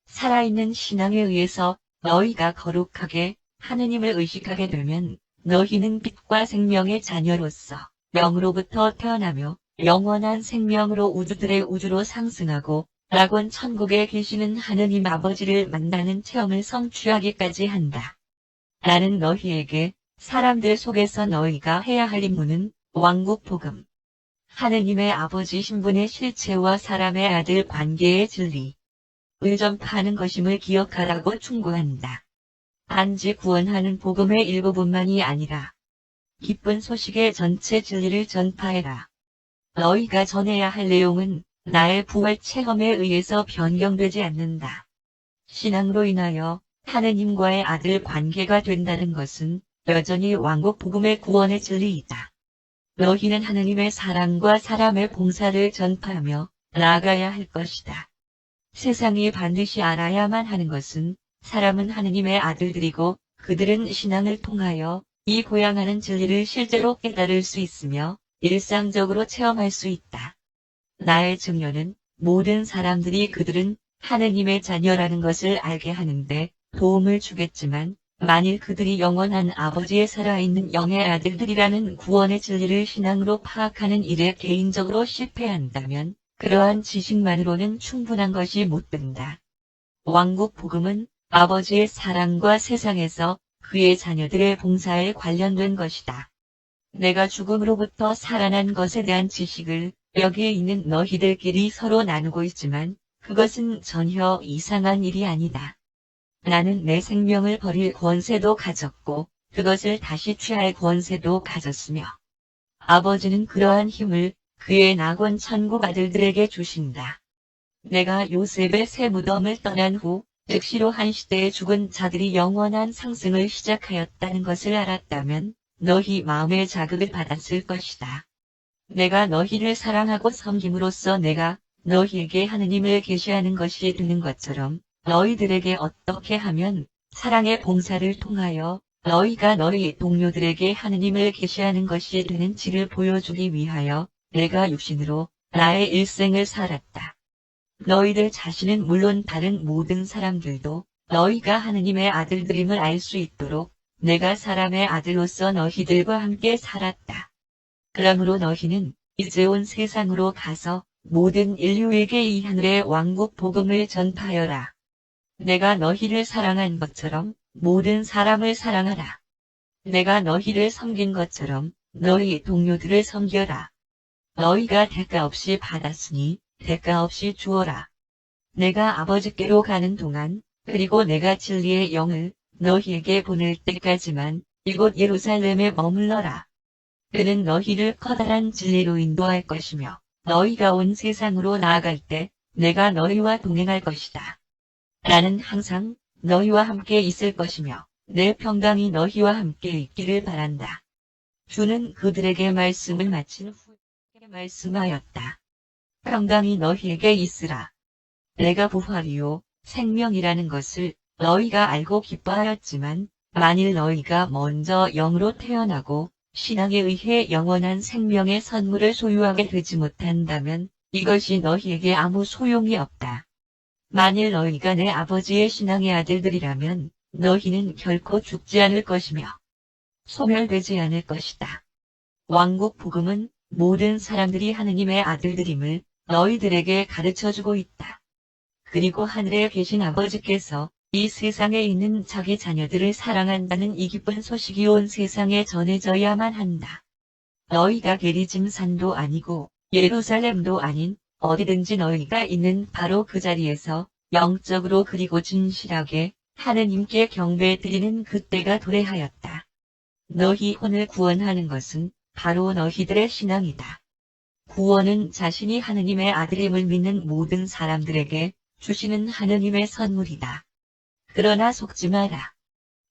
살아있는 신앙에 의해서 너희가 거룩하게 하느님을 의식하게 되면 너희는 빛과 생명의 자녀로서 영으로부터 태어나며 영원한 생명으로 우주들의 우주로 상승하고 낙원 천국에 계시는 하느님 아버지를 만나는 체험을 성취하기까지 한다. 나는 너희에게 사람들 속에서 너희가 해야 할 임무는 왕국 복음, 하느님의 아버지 신분의 실체와 사람의 아들 관계의 진리, 을 전파하는 것임을 기억하라고 충고한다. 단지 구원하는 복음의 일부분만이 아니라 기쁜 소식의 전체 진리를 전파해라. 너희가 전해야 할 내용은 나의 부활 체험에 의해서 변경되지 않는다. 신앙으로 인하여 하느님과의 아들 관계가 된다는 것은 여전히 왕국 복음의 구원의 진리이다. 너희는 하느님의 사랑과 사람의 봉사를 전파하며 나아가야 할 것이다. 세상이 반드시 알아야만 하는 것은 사람은 하느님의 아들들이고 그들은 신앙을 통하여 이 고양하는 진리를 실제로 깨달을 수 있으며 일상적으로 체험할 수 있다. 나의 증언은 모든 사람들이 그들은 하느님의 자녀라는 것을 알게 하는데 도움을 주겠지만 만일 그들이 영원한 아버지의 살아있는 영의 아들들이라는 구원의 진리를 신앙으로 파악하는 일에 개인적으로 실패한다면 그러한 지식만으로는 충분한 것이 못 된다. 왕국 복음은 아버지의 사랑과 세상에서 그의 자녀들의 봉사에 관련된 것이다. 내가 죽음으로부터 살아난 것에 대한 지식을 여기에 있는 너희들끼리 서로 나누고 있지만 그것은 전혀 이상한 일이 아니다. 나는 내 생명을 버릴 권세도 가졌고 그것을 다시 취할 권세도 가졌으며 아버지는 그러한 힘을 그의 낙원 천국 아들들에게 주신다. 내가 요셉의 새 무덤을 떠난 후 즉시로 한 시대에 죽은 자들이 영원한 상승을 시작하였다는 것을 알았다면 너희 마음의 자극을 받았을 것이다. 내가 너희를 사랑하고 섬김으로써 내가 너희에게 하느님을 계시하는 것이 되는 것처럼 너희들에게 어떻게 하면 사랑의 봉사를 통하여 너희가 너희 동료들에게 하느님을 계시하는 것이 되는지를 보여주기 위하여 내가 육신으로 나의 일생을 살았다. 너희들 자신은 물론 다른 모든 사람들도 너희가 하느님의 아들들임을 알 수 있도록 내가 사람의 아들로서 너희들과 함께 살았다. 그러므로 너희는 이제 온 세상으로 가서 모든 인류에게 이 하늘의 왕국 복음을 전파하여라. 내가 너희를 사랑한 것처럼 모든 사람을 사랑하라. 내가 너희를 섬긴 것처럼 너희 동료들을 섬겨라. 너희가 대가 없이 받았으니 대가 없이 주어라. 내가 아버지께로 가는 동안 그리고 내가 진리의 영을 너희에게 보낼 때까지만 이곳 예루살렘에 머물러라. 그는 너희를 커다란 진리로 인도할 것이며 너희가 온 세상으로 나아갈 때 내가 너희와 동행할 것이다. 나는 항상 너희와 함께 있을 것이며 내 평강이 너희와 함께 있기를 바란다. 주는 그들에게 말씀을 마친 후에 말씀하였다. 평강이 너희에게 있으라. 내가 부활이요 생명이라는 것을 너희가 알고 기뻐하였지만 만일 너희가 먼저 영으로 태어나고 신앙에 의해 영원한 생명의 선물을 소유하게 되지 못한다면 이것이 너희에게 아무 소용이 없다. 만일 너희가 내 아버지의 신앙의 아들들이라면 너희는 결코 죽지 않을 것이며 소멸되지 않을 것이다. 왕국 복음은 모든 사람들이 하느님의 아들들임을 너희들에게 가르쳐주고 있다. 그리고 하늘에 계신 아버지께서 이 세상에 있는 자기 자녀들을 사랑한다는 이 기쁜 소식이 온 세상에 전해져야만 한다. 너희가 게리짐산도 아니고 예루살렘도 아닌 어디든지 너희가 있는 바로 그 자리에서 영적으로 그리고 진실하게 하느님께 경배드리는 그때가 도래하였다. 너희 혼을 구원하는 것은 바로 너희들의 신앙이다. 구원은 자신이 하느님의 아들임을 믿는 모든 사람들에게 주시는 하느님의 선물이다. 그러나 속지 마라.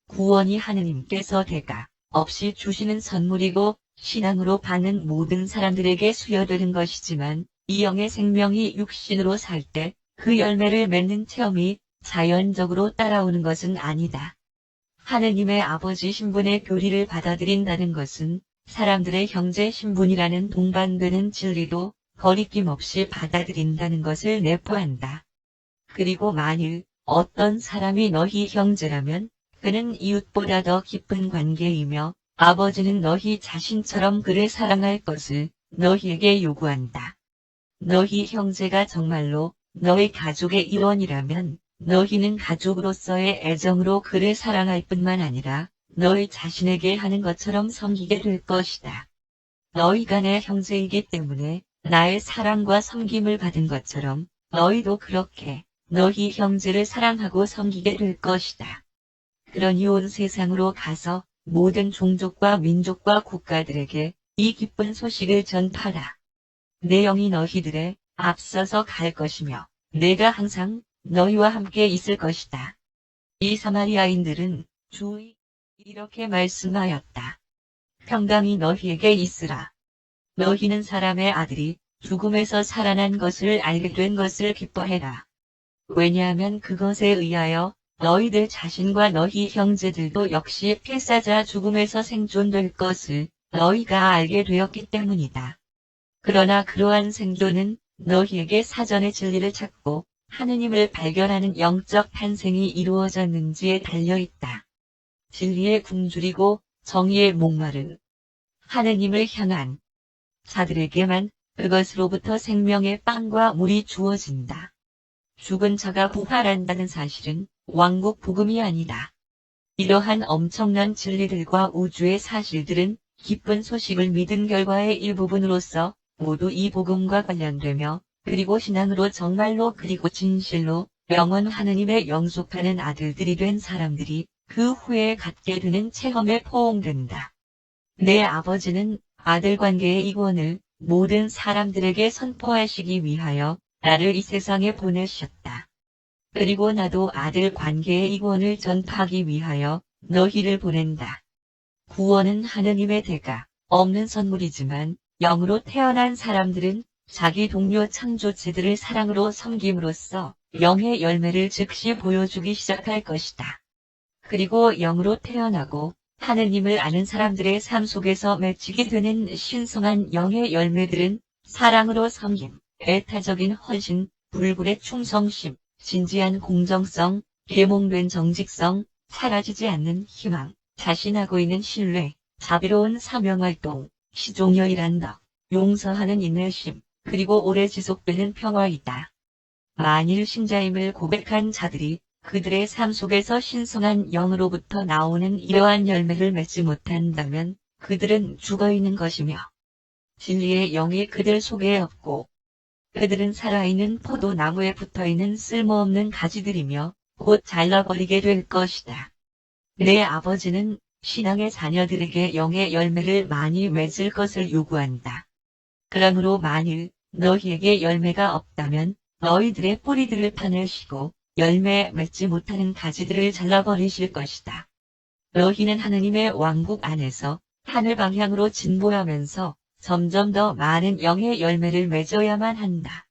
구원이 하느님께서 대가 없이 주시는 선물이고 신앙으로 받는 모든 사람들에게 수여되는 것이지만 이 영의 생명이 육신으로 살 때 그 열매를 맺는 체험이 자연적으로 따라오는 것은 아니다. 하느님의 아버지 신분의 교리를 받아들인다는 것은 사람들의 형제 신분이라는 동반되는 진리도 거리낌 없이 받아들인다는 것을 내포한다. 그리고 만일 어떤 사람이 너희 형제라면 그는 이웃보다 더 깊은 관계이며 아버지는 너희 자신처럼 그를 사랑할 것을 너희에게 요구한다. 너희 형제가 정말로 너희 가족의 일원이라면 너희는 가족으로서의 애정으로 그를 사랑할 뿐만 아니라 너희 자신에게 하는 것처럼 섬기게 될 것이다. 너희가 내 형제이기 때문에 나의 사랑과 섬김을 받은 것처럼 너희도 그렇게 너희 형제를 사랑하고 섬기게 될 것이다. 그러니 온 세상으로 가서 모든 종족과 민족과 국가들에게 이 기쁜 소식을 전파라. 내 영이 너희들의 앞서서 갈 것이며 내가 항상 너희와 함께 있을 것이다. 이 사마리아인들은 주의 이렇게 말씀하였다. 평강이 너희에게 있으라. 너희는 사람의 아들이 죽음에서 살아난 것을 알게 된 것을 기뻐해라. 왜냐하면 그것에 의하여 너희들 자신과 너희 형제들도 역시 필사자 죽음에서 생존될 것을 너희가 알게 되었기 때문이다. 그러나 그러한 생존은 너희에게 사전에 진리를 찾고 하느님을 발견하는 영적 탄생이 이루어졌는지에 달려있다. 진리에 굶주리고 정의에 목마른 하느님을 향한 자들에게만 그것으로부터 생명의 빵과 물이 주어진다. 죽은 자가 부활한다는 사실은 왕국 복음이 아니다. 이러한 엄청난 진리들과 우주의 사실들은 기쁜 소식을 믿은 결과의 일부분으로서 모두 이 복음과 관련되며 그리고 신앙으로 정말로 그리고 진실로 영원 하느님의 영속하는 아들들이 된 사람들이 그 후에 갖게 되는 체험에 포함된다. 내 아버지는 아들 관계의 이권을 모든 사람들에게 선포하시기 위하여 나를 이 세상에 보내셨다. 그리고 나도 아들 관계의 이권을 전파하기 위하여 너희를 보낸다. 구원은 하느님의 대가 없는 선물이지만 영으로 태어난 사람들은 자기 동료 창조체들을 사랑으로 섬김으로써 영의 열매를 즉시 보여주기 시작할 것이다. 그리고 영으로 태어나고 하느님을 아는 사람들의 삶 속에서 맺히게 되는 신성한 영의 열매들은 사랑으로 섬김, 애타적인 헌신, 불굴의 충성심, 진지한 공정성, 계몽된 정직성, 사라지지 않는 희망, 자신하고 있는 신뢰, 자비로운 사명활동, 시종여일한 덕, 용서하는 인내심, 그리고 오래 지속되는 평화이다. 만일 신자임을 고백한 자들이 그들의 삶 속에서 신성한 영으로부터 나오는 이러한 열매를 맺지 못한다면 그들은 죽어있는 것이며 진리의 영이 그들 속에 없고 그들은 살아있는 포도나무에 붙어있는 쓸모없는 가지들이며 곧 잘라버리게 될 것이다. 내 아버지는 신앙의 자녀들에게 영의 열매를 많이 맺을 것을 요구한다. 그러므로 만일 너희에게 열매가 없다면 너희들의 뿌리들을 파내시고 열매 맺지 못하는 가지들을 잘라버리실 것이다. 너희는 하느님의 왕국 안에서 하늘 방향으로 진보하면서 점점 더 많은 영의 열매를 맺어야만 한다.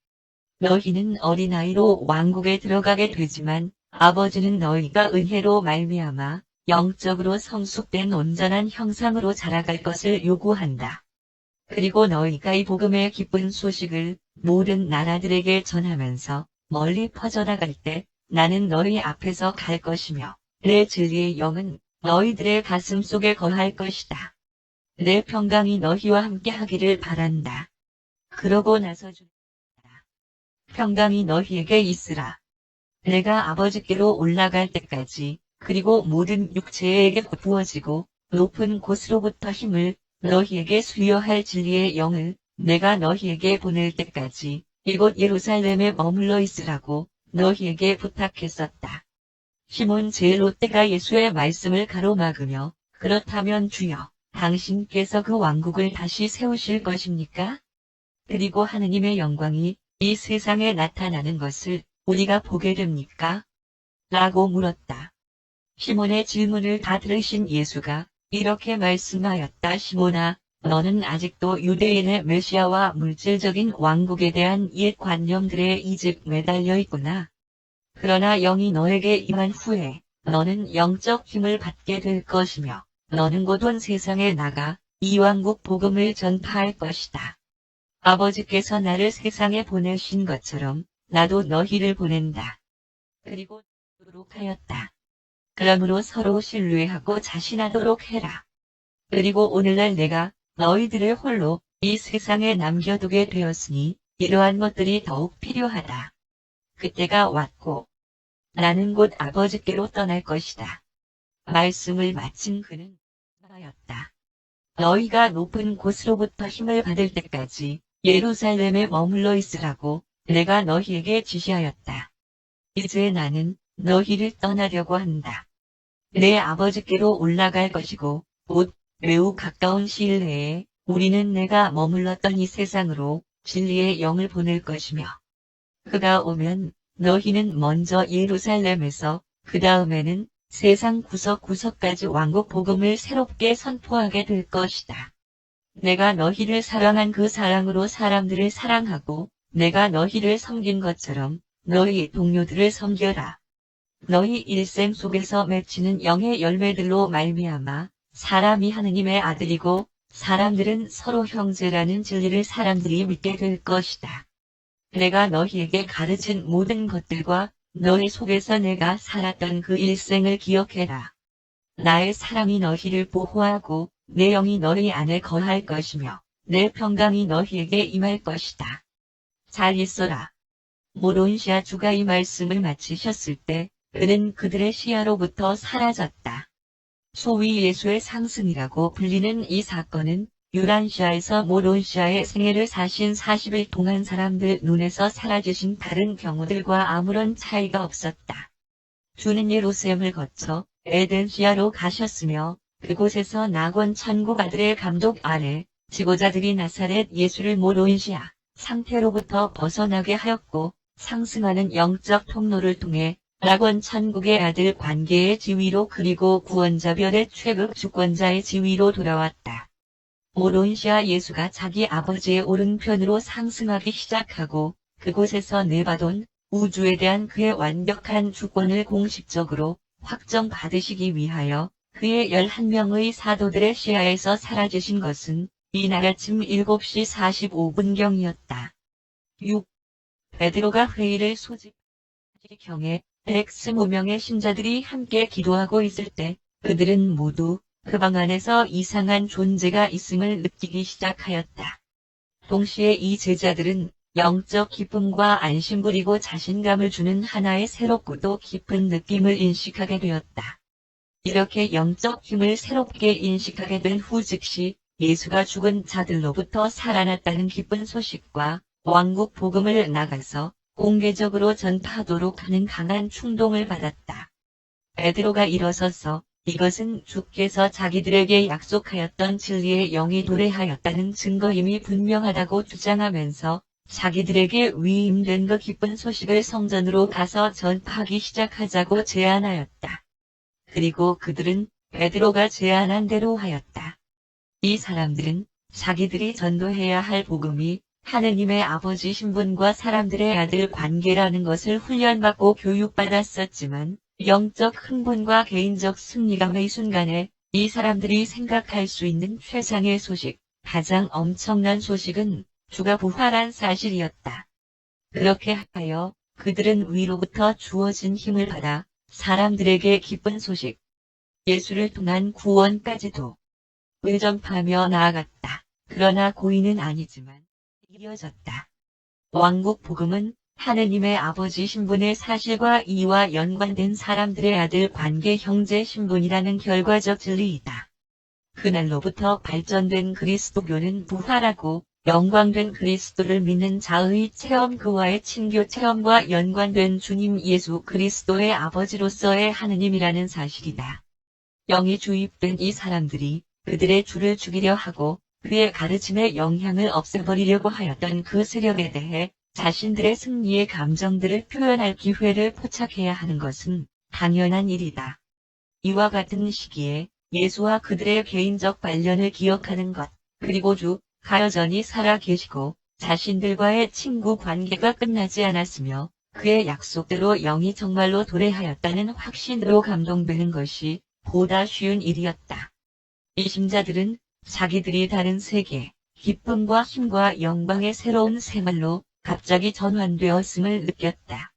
너희는 어린아이로 왕국에 들어가게 되지만 아버지는 너희가 은혜로 말미암아 영적으로 성숙된 온전한 형상으로 자라갈 것을 요구한다. 그리고 너희가 이 복음의 기쁜 소식을 모든 나라들에게 전하면서 멀리 퍼져나갈 때 나는 너희 앞에서 갈 것이며 내 진리의 영은 너희들의 가슴 속에 거할 것이다. 내 평강이 너희와 함께 하기를 바란다. 그러고 나서 주라. 평강이 너희에게 있으라. 내가 아버지께로 올라갈 때까지 그리고 모든 육체에게 부어지고 높은 곳으로부터 힘을 너희에게 수여할 진리의 영을 내가 너희에게 보낼 때까지 이곳 예루살렘에 머물러 있으라고 너희에게 부탁했었다. 시몬 제롯대가 예수의 말씀을 가로막으며 그렇다면 주여 당신께서 그 왕국을 다시 세우실 것입니까? 그리고 하느님의 영광이 이 세상에 나타나는 것을 우리가 보게 됩니까? 라고 물었다. 시몬의 질문을 다 들으신 예수가 이렇게 말씀하였다. 시몬아, 너는 아직도 유대인의 메시아와 물질적인 왕국에 대한 옛 관념들에 이직 매달려 있구나. 그러나 영이 너에게 임한 후에 너는 영적 힘을 받게 될 것이며 너는 곧 온 세상에 나가 이 왕국 복음을 전파할 것이다. 아버지께서 나를 세상에 보내신 것처럼 나도 너희를 보낸다. 그리고 그러도록 하였다. 그러므로 서로 신뢰하고 자신하도록 해라. 그리고 오늘날 내가 너희들을 홀로 이 세상에 남겨두게 되었으니 이러한 것들이 더욱 필요하다. 그때가 왔고 나는 곧 아버지께로 떠날 것이다. 말씀을 마친 그는 말하였다. 너희가 높은 곳으로부터 힘을 받을 때까지 예루살렘에 머물러 있으라고 내가 너희에게 지시하였다. 이제 나는 너희를 떠나려고 한다. 내 아버지께로 올라갈 것이고 곧 매우 가까운 시일 내에 우리는 내가 머물렀던 이 세상으로 진리의 영을 보낼 것이며 그가 오면 너희는 먼저 예루살렘에서 그 다음에는 세상 구석구석까지 왕국 복음을 새롭게 선포하게 될 것이다. 내가 너희를 사랑한 그 사랑으로 사람들을 사랑하고 내가 너희를 섬긴 것처럼 너희 동료들을 섬겨라. 너희 일생 속에서 맺히는 영의 열매들로 말미암아 사람이 하느님의 아들이고 사람들은 서로 형제라는 진리를 사람들이 믿게 될 것이다. 내가 너희에게 가르친 모든 것들과 너희 속에서 내가 살았던 그 일생을 기억해라. 나의 사랑이 너희를 보호하고 내 영이 너희 안에 거할 것이며 내 평강이 너희에게 임할 것이다. 잘 있어라. 모론시아 주가 이 말씀을 마치셨을 때 그는 그들의 시야로부터 사라졌다. 소위 예수의 상승이라고 불리는 이 사건은 유란시아에서 모론시아의 생애를 사신 40일 동안 사람들 눈에서 사라지신 다른 경우들과 아무런 차이가 없었다. 주는 예루살렘을 거쳐 에덴시아로 가셨으며 그곳에서 낙원 천국 아들의 감독 아래 지도자들이 나사렛 예수를 모론시아 상태로부터 벗어나게 하였고 상승하는 영적 통로를 통해 낙원 천국의 아들 관계의 지위로 그리고 구원자별의 최극 주권자의 지위로 돌아왔다. 모론시아 예수가 자기 아버지의 오른편으로 상승하기 시작하고 그곳에서 네바돈 우주에 대한 그의 완벽한 주권을 공식적으로 확정받으시기 위하여 그의 11명의 사도들의 시야에서 사라지신 것은 이날 아침 7시 45분경이었다. 6. 베드로가 회의를 소집하기 경에 120명의 신자들이 함께 기도하고 있을 때 그들은 모두 그 방 안에서 이상한 존재가 있음을 느끼기 시작하였다. 동시에 이 제자들은 영적 기쁨과 안심 그리고 자신감을 주는 하나의 새롭고도 깊은 느낌을 인식하게 되었다. 이렇게 영적 힘을 새롭게 인식하게 된 후 즉시 예수가 죽은 자들로부터 살아났다는 기쁜 소식과 왕국 복음을 나가서 공개적으로 전파하도록 하는 강한 충동을 받았다. 베드로가 일어서서 이것은 주께서 자기들에게 약속하였던 진리의 영이 도래하였다는 증거임이 분명하다고 주장하면서 자기들에게 위임된 그 기쁜 소식을 성전으로 가서 전파하기 시작하자고 제안하였다. 그리고 그들은 베드로가 제안한 대로 하였다. 이 사람들은 자기들이 전도해야 할 복음이 하느님의 아버지 신분과 사람들의 아들 관계라는 것을 훈련받고 교육받았었지만 영적 흥분과 개인적 승리감의 순간에 이 사람들이 생각할 수 있는 최상의 소식, 가장 엄청난 소식은 주가 부활한 사실이었다. 그렇게 하여 그들은 위로부터 주어진 힘을 받아 사람들에게 기쁜 소식, 예수를 통한 구원까지도 전파하며 나아갔다. 그러나 고의는 아니지만 이어졌다. 왕국 복음은 하느님의 아버지 신분의 사실과 이와 연관된 사람들의 아들 관계 형제 신분이라는 결과적 진리이다. 그날로부터 발전된 그리스도교는 부활하고 영광된 그리스도를 믿는 자의 체험 그와의 친교 체험과 연관된 주님 예수 그리스도의 아버지로서의 하느님이라는 사실이다. 영이 주입된 이 사람들이 그들의 주를 죽이려 하고 그의 가르침에 영향을 없애버리려고 하였던 그 세력에 대해 자신들의 승리의 감정들을 표현할 기회를 포착해야 하는 것은 당연한 일이다. 이와 같은 시기에 예수와 그들의 개인적 관련을 기억하는 것, 그리고 주가 여전히 살아 계시고 자신들과의 친구 관계가 끝나지 않았으며 그의 약속대로 영이 정말로 도래하였다는 확신으로 감동되는 것이 보다 쉬운 일이었다. 이심자들은 자기들이 다른 세계, 기쁨과 힘과 영광의 새로운 생활로 갑자기 전환되었음을 느꼈다.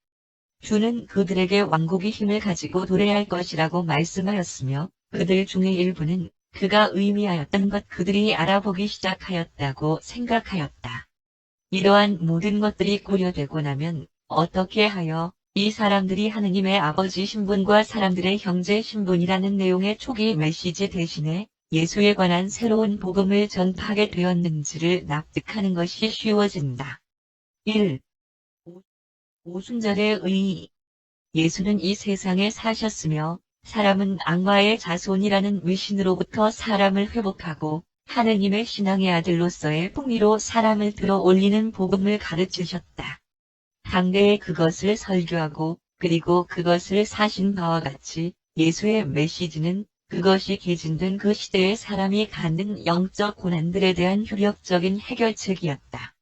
주는 그들에게 왕국의 힘을 가지고 도래할 것이라고 말씀하였으며 그들 중의 일부는 그가 의미하였던 것 그들이 알아보기 시작하였다고 생각하였다. 이러한 모든 것들이 고려되고 나면 어떻게 하여 이 사람들이 하느님의 아버지 신분과 사람들의 형제 신분이라는 내용의 초기 메시지 대신에 예수에 관한 새로운 복음을 전파하게 되었는지를 납득하는 것이 쉬워진다. 1. 오순절의 의의. 예수는 이 세상에 사셨으며 사람은 악마의 자손이라는 위신으로부터 사람을 회복하고 하느님의 신앙의 아들로서의 풍미로 사람을 들어 올리는 복음을 가르치셨다. 당대에 그것을 설교하고 그리고 그것을 사신 바와 같이 예수의 메시지는 그것이 개진된 그 시대의 사람이 갖는 영적 고난들에 대한 효력적인 해결책이었다.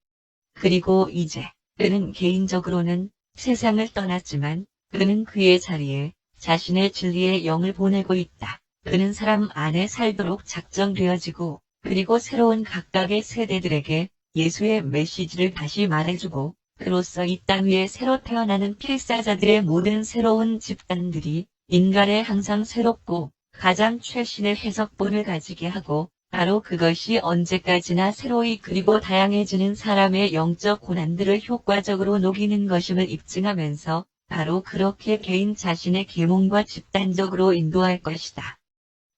그리고 이제 그는 개인적으로는 세상을 떠났지만 그는 그의 자리에 자신의 진리의 영을 보내고 있다. 그는 사람 안에 살도록 작정되어지고 그리고 새로운 각각의 세대들에게 예수의 메시지를 다시 말해주고 그로써 이 땅 위에 새로 태어나는 필사자들의 모든 새로운 집단들이 인간의 항상 새롭고 가장 최신의 해석본을 가지게 하고 바로 그것이 언제까지나 새로이 그리고 다양해지는 사람의 영적 고난들을 효과적으로 녹이는 것임을 입증하면서 바로 그렇게 개인 자신의 계몽과 집단적으로 인도할 것이다.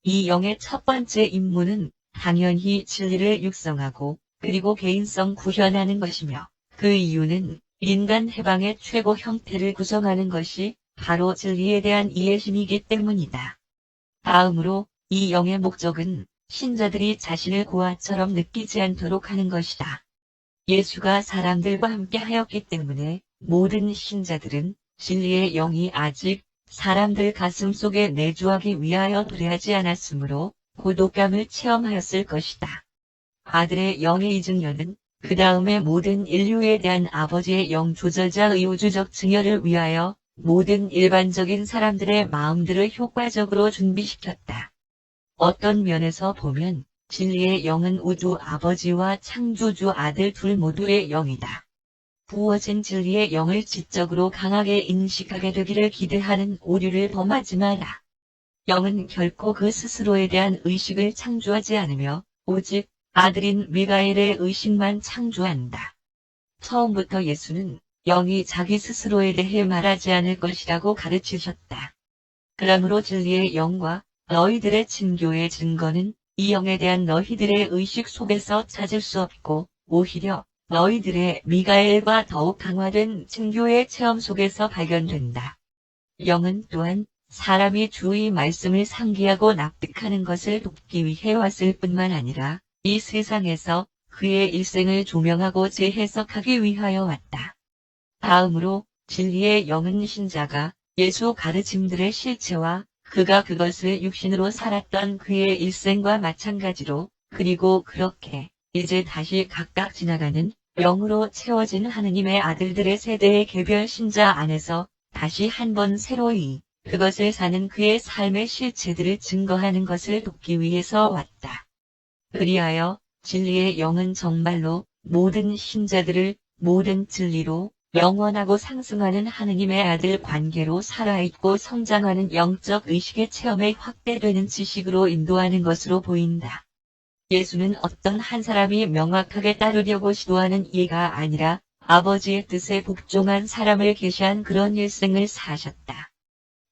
이 영의 첫 번째 임무는 당연히 진리를 육성하고 그리고 개인성 구현하는 것이며 그 이유는 인간 해방의 최고 형태를 구성하는 것이 바로 진리에 대한 이해심이기 때문이다. 다음으로 이 영의 목적은 신자들이 자신을 고아처럼 느끼지 않도록 하는 것이다. 예수가 사람들과 함께 하였기 때문에 모든 신자들은 진리의 영이 아직 사람들 가슴 속에 내주하기 위하여 도래하지 않았으므로 고독감을 체험하였을 것이다. 아들의 영의 이증여는 그 다음에 모든 인류에 대한 아버지의 영 조절자의 우주적 증여를 위하여 모든 일반적인 사람들의 마음들을 효과적으로 준비시켰다. 어떤 면에서 보면 진리의 영은 우주 아버지와 창조주 아들 둘 모두의 영이다. 부어진 진리의 영을 지적으로 강하게 인식하게 되기를 기대하는 오류를 범하지 마라. 영은 결코 그 스스로에 대한 의식을 창조하지 않으며 오직 아들인 미가엘의 의식만 창조한다. 처음부터 예수는 영이 자기 스스로에 대해 말하지 않을 것이라고 가르치셨다. 그러므로 진리의 영과 너희들의 친교의 증거는 이 영에 대한 너희들의 의식 속에서 찾을 수 없고 오히려 너희들의 미가엘과 더욱 강화된 친교의 체험 속에서 발견된다. 영은 또한 사람이 주의 말씀을 상기하고 납득하는 것을 돕기 위해 왔을 뿐만 아니라 이 세상에서 그의 일생을 조명하고 재해석하기 위하여 왔다. 다음으로 진리의 영은 신자가 예수 가르침들의 실체와 그가 그것을 육신으로 살았던 그의 일생과 마찬가지로 그리고 그렇게 이제 다시 각각 지나가는 영으로 채워진 하느님의 아들들의 세대의 개별 신자 안에서 다시 한번 새로이 그것을 사는 그의 삶의 실체들을 증거하는 것을 돕기 위해서 왔다. 그리하여 진리의 영은 정말로 모든 신자들을 모든 진리로 영원하고 상승하는 하느님의 아들 관계로 살아있고 성장하는 영적 의식의 체험에 확대되는 지식으로 인도하는 것으로 보인다. 예수는 어떤 한 사람이 명확하게 따르려고 시도하는 이가 아니라 아버지의 뜻에 복종한 사람을 계시한 그런 일생을 사셨다.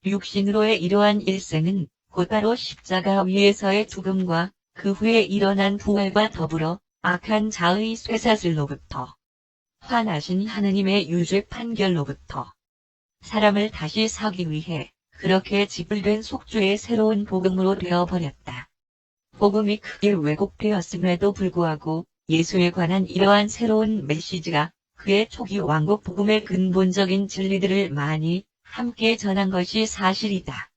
육신으로의 이러한 일생은 곧바로 십자가 위에서의 죽음과 그 후에 일어난 부활과 더불어 악한 자의 쇠사슬로부터 환하신 하느님의 유죄 판결로부터 사람을 다시 사기 위해 그렇게 지불된 속죄의 새로운 복음으로 되어버렸다. 복음이 크게 왜곡되었음에도 불구하고 예수에 관한 이러한 새로운 메시지가 그의 초기 왕국 복음의 근본적인 진리들을 많이 함께 전한 것이 사실이다.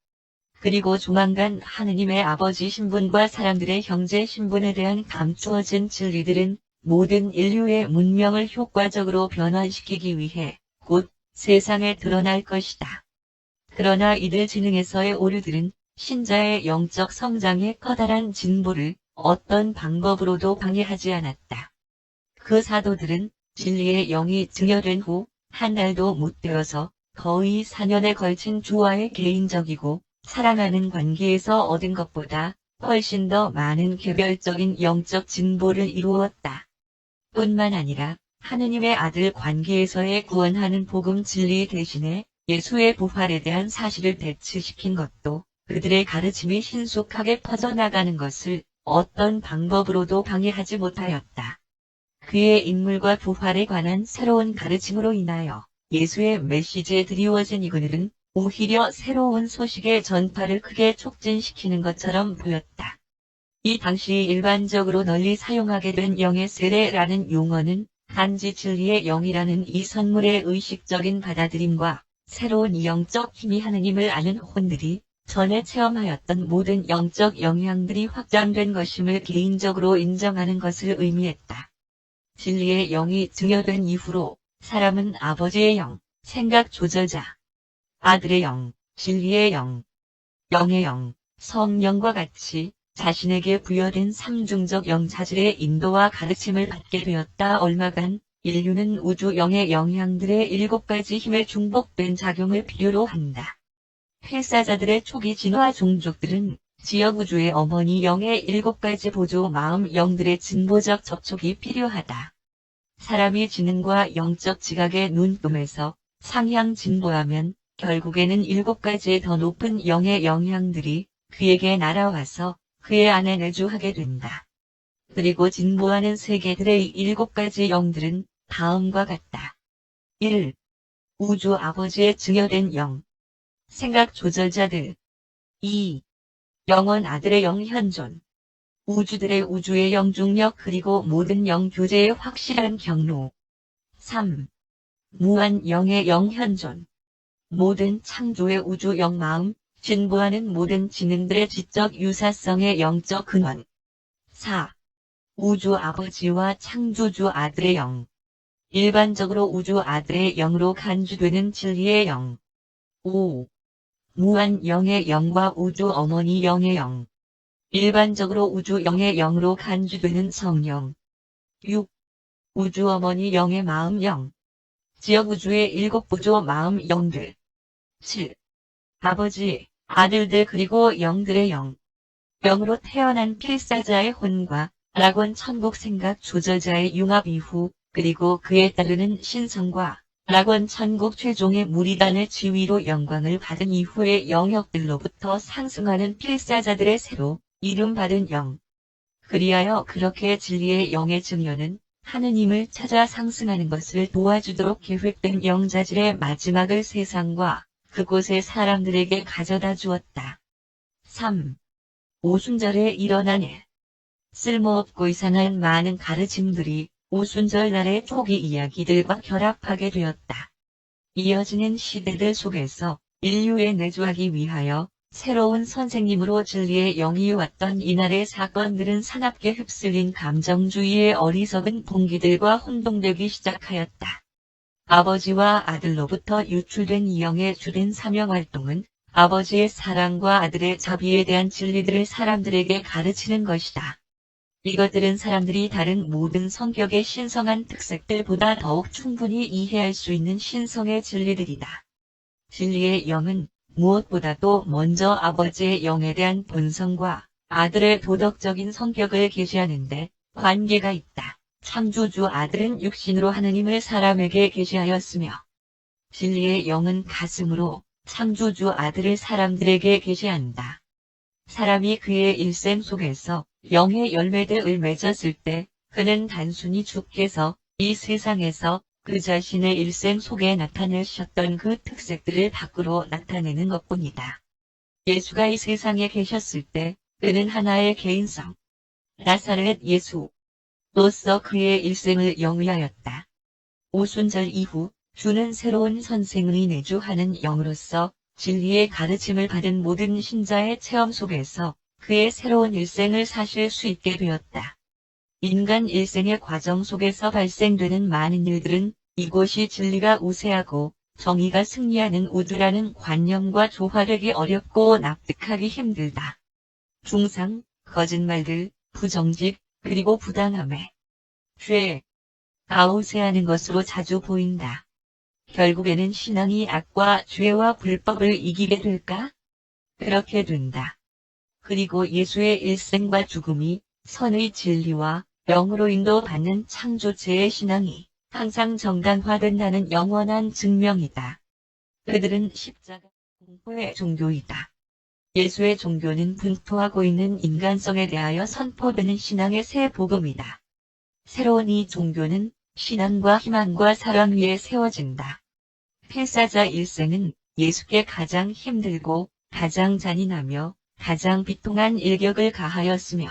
그리고 조만간 하느님의 아버지 신분과 사람들의 형제 신분에 대한 감추어진 진리들은 모든 인류의 문명을 효과적으로 변환시키기 위해 곧 세상에 드러날 것이다. 그러나 이들 지능에서의 오류들은 신자의 영적 성장의 커다란 진보를 어떤 방법으로도 방해하지 않았다. 그 사도들은 진리의 영이 증여된 후 한 달도 못 되어서 거의 4년에 걸친 주와의 개인적이고 사랑하는 관계에서 얻은 것보다 훨씬 더 많은 개별적인 영적 진보를 이루었다. 뿐만 아니라 하느님의 아들 관계에서의 구원하는 복음 진리 대신에 예수의 부활에 대한 사실을 대치시킨 것도 그들의 가르침이 신속하게 퍼져나가는 것을 어떤 방법으로도 방해하지 못하였다. 그의 인물과 부활에 관한 새로운 가르침으로 인하여 예수의 메시지에 드리워진 이그들은 오히려 새로운 소식의 전파를 크게 촉진시키는 것처럼 보였다. 이 당시 일반적으로 널리 사용하게 된 영의 세례라는 용어는 단지 진리의 영이라는 이 선물의 의식적인 받아들임과 새로운 영적 힘이 하느님을 아는 혼들이 전에 체험하였던 모든 영적 영향들이 확장된 것임을 개인적으로 인정하는 것을 의미했다. 진리의 영이 증여된 이후로 사람은 아버지의 영, 생각 조절자, 아들의 영, 진리의 영, 영의 영, 성령과 같이 자신에게 부여된 삼중적 영자질의 인도와 가르침을 받게 되었다. 얼마간 인류는 우주 영의 영향들의 7가지 힘의 중복된 작용을 필요로 한다. 필사자들의 초기 진화 종족들은 지역 우주의 어머니 영의 7가지 보조 마음 영들의 진보적 접촉이 필요하다. 사람이 지능과 영적 지각의 눈동에서 상향 진보하면 결국에는 7가지의 더 높은 영의 영향들이 그에게 날아와서 그의 안에 내주하게 된다. 그리고 진보하는 세계들의 7가지 영들은 다음과 같다. 1. 우주 아버지의 증여된 영. 생각 조절자들. 2. 영원 아들의 영 현존. 우주들의 우주의 영중력 그리고 모든 영 교제의 확실한 경로. 3. 무한 영의 영 현존. 모든 창조의 우주 영 마음, 진보하는 모든 지능들의 지적 유사성의 영적 근원. 4. 우주 아버지와 창조주 아들의 영. 일반적으로 우주 아들의 영으로 간주되는 진리의 영. 5. 무한 영의 영과 우주 어머니 영의 영. 일반적으로 우주 영의 영으로 간주되는 성령. 6. 우주 어머니 영의 마음 영. 지역 우주의 7보조 마음 영들. 7. 아버지, 아들들 그리고 영들의 영. 영으로 태어난 필사자의 혼과 락원 천국 생각 조절자의 융합 이후 그리고 그에 따르는 신성과 락원 천국 최종의 무리단의 지위로 영광을 받은 이후의 영역들로부터 상승하는 필사자들의 새로 이름받은 영. 그리하여 그렇게 진리의 영의 증여는 하느님을 찾아 상승하는 것을 도와주도록 계획된 영자질의 마지막을 세상과 그곳의 사람들에게 가져다 주었다. 3. 오순절에 일어난 일. 쓸모없고 이상한 많은 가르침들이 오순절 날의 초기 이야기들과 결합하게 되었다. 이어지는 시대들 속에서 인류에 내주하기 위하여 새로운 선생님으로 진리의 영이 왔던 이날의 사건들은 사납게 휩쓸린 감정주의의 어리석은 봉기들과 혼동되기 시작하였다. 아버지와 아들로부터 유출된 이 영의 주된 사명활동은 아버지의 사랑과 아들의 자비에 대한 진리들을 사람들에게 가르치는 것이다. 이것들은 사람들이 다른 모든 성격의 신성한 특색들보다 더욱 충분히 이해할 수 있는 신성의 진리들이다. 진리의 영은 무엇보다도 먼저 아버지의 영에 대한 본성과 아들의 도덕적인 성격을 계시하는데 관계가 있다. 창조주 아들은 육신으로 하느님을 사람에게 계시하였으며 진리의 영은 가슴으로 창조주 아들을 사람들에게 계시한다. 사람이 그의 일생 속에서 영의 열매들을 맺었을 때 그는 단순히 주께서 이 세상에서 그 자신의 일생 속에 나타내셨던 그 특색들을 밖으로 나타내는 것뿐이다. 예수가 이 세상에 계셨을 때 그는 하나의 개인성, 나사렛 예수로서 그의 일생을 영위하였다. 오순절 이후 주는 새로운 선생의 내주하는 영으로서 진리의 가르침을 받은 모든 신자의 체험 속에서 그의 새로운 일생을 사실 수 있게 되었다. 인간 일생의 과정 속에서 발생되는 많은 일들은 이곳이 진리가 우세하고 정의가 승리하는 우주라는 관념과 조화되기 어렵고 납득하기 힘들다. 중상, 거짓말들, 부정직, 그리고 부당함에 죄, 아우세하는 것으로 자주 보인다. 결국에는 신앙이 악과 죄와 불법을 이기게 될까? 그렇게 된다. 그리고 예수의 일생과 죽음이 선의 진리와 영으로 인도받는 창조체의 신앙이 항상 정당화된다는 영원한 증명이다. 그들은 십자가 공포의 종교이다. 예수의 종교는 분포하고 있는 인간성에 대하여 선포되는 신앙의 새 복음이다. 새로운 이 종교는 신앙과 희망과 사랑 위에 세워진다. 필사자 일생은 예수께 가장 힘들고 가장 잔인하며 가장 비통한 일격을 가하였으며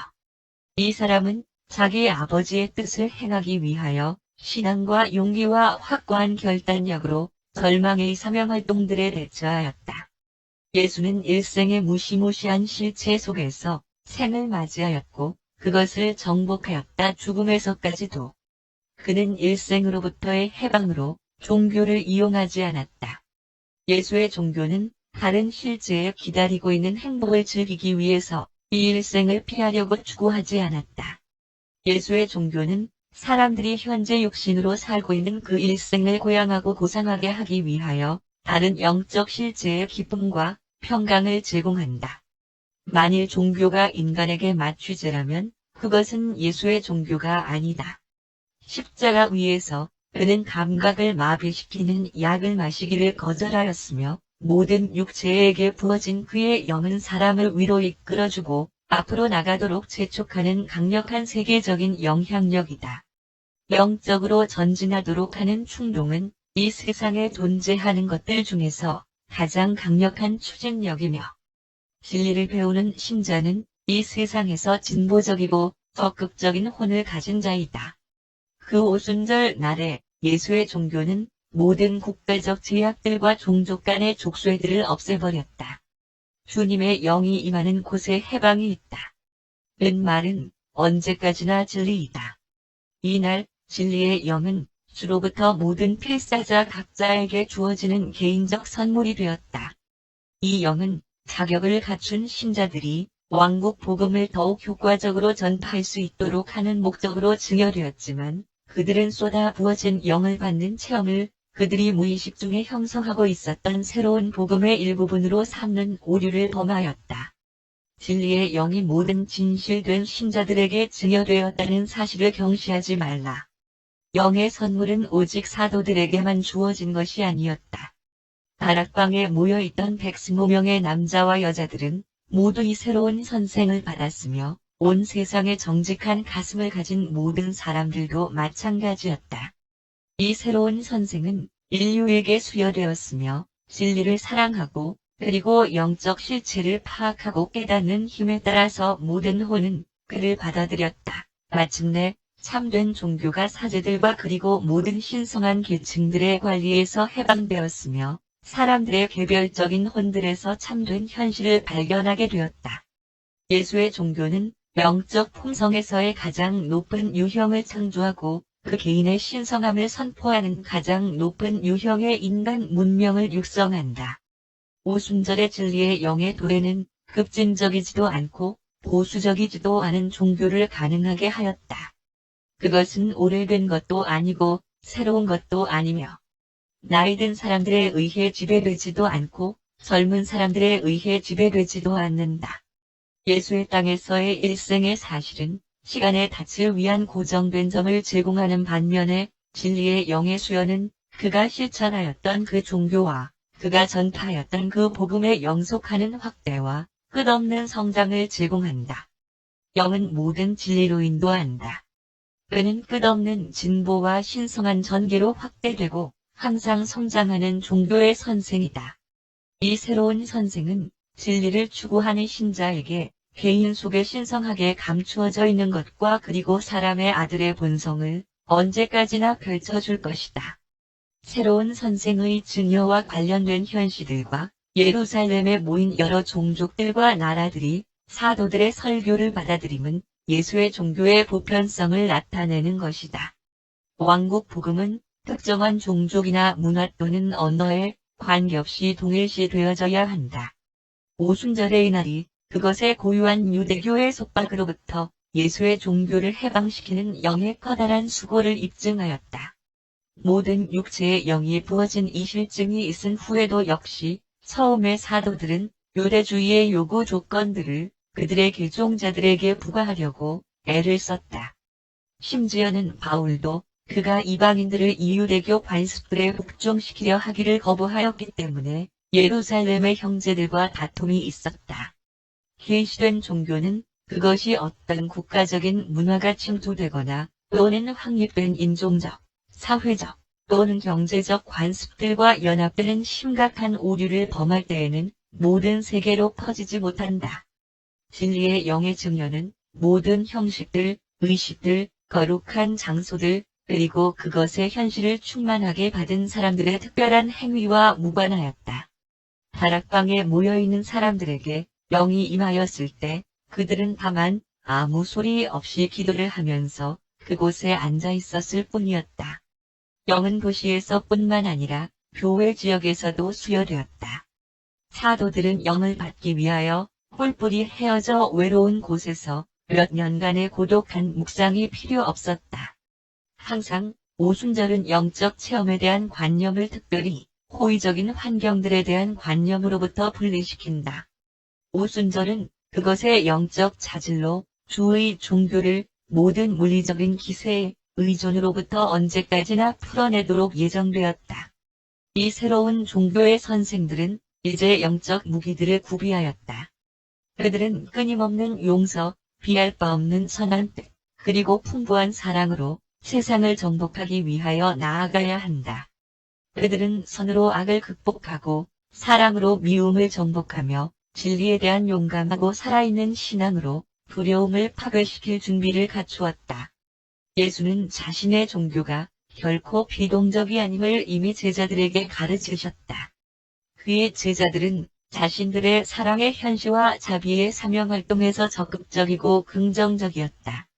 이 사람은 자기 아버지의 뜻을 행하기 위하여 신앙과 용기와 확고한 결단력으로 절망의 사명활동들에 대처하였다. 예수는 일생의 무시무시한 실체 속에서 생을 맞이하였고 그것을 정복하였다. 죽음에서까지도. 그는 일생으로부터의 해방으로 종교를 이용하지 않았다. 예수의 종교는 다른 실제에 기다리고 있는 행복을 즐기기 위해서 이 일생을 피하려고 추구하지 않았다. 예수의 종교는 사람들이 현재 육신으로 살고 있는 그 일생을 고양하고 고상하게 하기 위하여 다른 영적 실제의 기쁨과 평강을 제공한다. 만일 종교가 인간에게 맞추제라면 그것은 예수의 종교가 아니다. 십자가 위에서 그는 감각을 마비시키는 약을 마시기를 거절하였으며 모든 육체에게 부어진 그의 영은 사람을 위로 이끌어주고 앞으로 나가도록 재촉하는 강력한 세계적인 영향력이다. 영적으로 전진하도록 하는 충동은 이 세상에 존재하는 것들 중에서 가장 강력한 추진력이며 진리를 배우는 신자는 이 세상에서 진보적이고 적극적인 혼을 가진 자이다. 그 오순절 날에 예수의 종교는 모든 국가적 제약들과 종족 간의 족쇄들을 없애버렸다. 주님의 영이 임하는 곳에 해방이 있다. 은 말은 언제까지나 진리이다. 이날 진리의 영은 주로부터 모든 필사자 각자에게 주어지는 개인적 선물이 되었다. 이 영은 자격을 갖춘 신자들이 왕국 복음을 더욱 효과적으로 전파할 수 있도록 하는 목적으로 증여되었지만 그들은 쏟아 부어진 영을 받는 체험을 그들이 무의식 중에 형성하고 있었던 새로운 복음의 일부분으로 삼는 오류를 범하였다. 진리의 영이 모든 진실된 신자들에게 증여되었다는 사실을 경시하지 말라. 영의 선물은 오직 사도들에게만 주어진 것이 아니었다. 다락방에 모여있던 125명의 남자와 여자들은 모두 이 새로운 선생을 받았으며 온 세상에 정직한 가슴을 가진 모든 사람들도 마찬가지였다. 이 새로운 선생은 인류에게 수여되었으며 진리를 사랑하고 그리고 영적 실체를 파악하고 깨닫는 힘에 따라서 모든 혼은 그를 받아들였다. 마침내 참된 종교가 사제들과 그리고 모든 신성한 계층들의 관리에서 해방되었으며 사람들의 개별적인 혼들에서 참된 현실을 발견하게 되었다. 예수의 종교는 영적 품성에서의 가장 높은 유형을 창조하고 그 개인의 신성함을 선포하는 가장 높은 유형의 인간 문명을 육성한다. 오순절의 진리의 영의 도래는 급진적이지도 않고 보수적이지도 않은 종교를 가능하게 하였다. 그것은 오래된 것도 아니고 새로운 것도 아니며 나이든 사람들에 의해 지배되지도 않고 젊은 사람들에 의해 지배되지도 않는다. 예수의 땅에서의 일생의 사실은 시간의 닻을 위한 고정된 점을 제공하는 반면에 진리의 영의 수요는 그가 실천하였던 그 종교와 그가 전파하였던 그 복음에 영속하는 확대와 끝없는 성장을 제공한다. 영은 모든 진리로 인도한다. 그는 끝없는 진보와 신성한 전개로 확대되고 항상 성장하는 종교의 선생이다. 이 새로운 선생은 진리를 추구하는 신자에게 개인 속에 신성하게 감추어져 있는 것과 그리고 사람의 아들의 본성을 언제까지나 펼쳐줄 것이다. 새로운 선생의 증여와 관련된 현실들과 예루살렘에 모인 여러 종족들과 나라들이 사도들의 설교를 받아들임은 예수의 종교의 보편성을 나타내는 것이다. 왕국 복음은 특정한 종족이나 문화 또는 언어에 관계없이 동일시되어져야 한다. 오순절의 이날이 그것의 고유한 유대교의 속박으로부터 예수의 종교를 해방시키는 영의 커다란 수고를 입증하였다. 모든 육체의 영이 부어진 이 실증이 있은 후에도 역시 처음의 사도들은 유대주의의 요구 조건들을 그들의 개종자들에게 부과하려고 애를 썼다. 심지어는 바울도 그가 이방인들을 이유대교 관습들에 복종시키려 하기를 거부하였기 때문에 예루살렘의 형제들과 다툼이 있었다. 계시된 종교는 그것이 어떤 국가적인 문화가 침투되거나 또는 확립된 인종적, 사회적 또는 경제적 관습들과 연합되는 심각한 오류를 범할 때에는 모든 세계로 퍼지지 못한다. 진리의 영의 증언은 모든 형식들, 의식들, 거룩한 장소들, 그리고 그것의 현실을 충만하게 받은 사람들의 특별한 행위와 무관하였다. 다락방에 모여있는 사람들에게 영이 임하였을 때 그들은 다만 아무 소리 없이 기도를 하면서 그곳에 앉아 있었을 뿐이었다. 영은 도시에서 뿐만 아니라 교회 지역에서도 수여되었다. 사도들은 영을 받기 위하여 뿔뿔이 헤어져 외로운 곳에서 몇 년간의 고독한 묵상이 필요 없었다. 항상 오순절은 영적 체험에 대한 관념을 특별히 호의적인 환경들에 대한 관념으로부터 분리시킨다. 오순절은 그것의 영적 자질로 주의 종교를 모든 물리적인 기세의 의존으로부터 언제까지나 풀어내도록 예정되었다. 이 새로운 종교의 선생들은 이제 영적 무기들을 구비하였다. 그들은 끊임없는 용서, 비할 바 없는 선한 뜻, 그리고 풍부한 사랑으로 세상을 정복하기 위하여 나아가야 한다. 그들은 선으로 악을 극복하고 사랑으로 미움을 정복하며 진리에 대한 용감하고 살아있는 신앙으로 두려움을 파괴시킬 준비를 갖추었다. 예수는 자신의 종교가 결코 비동적이 아님을 이미 제자들에게 가르치셨다. 그의 제자들은 자신들의 사랑의 현시와 자비의 사명활동에서 적극적이고 긍정적이었다.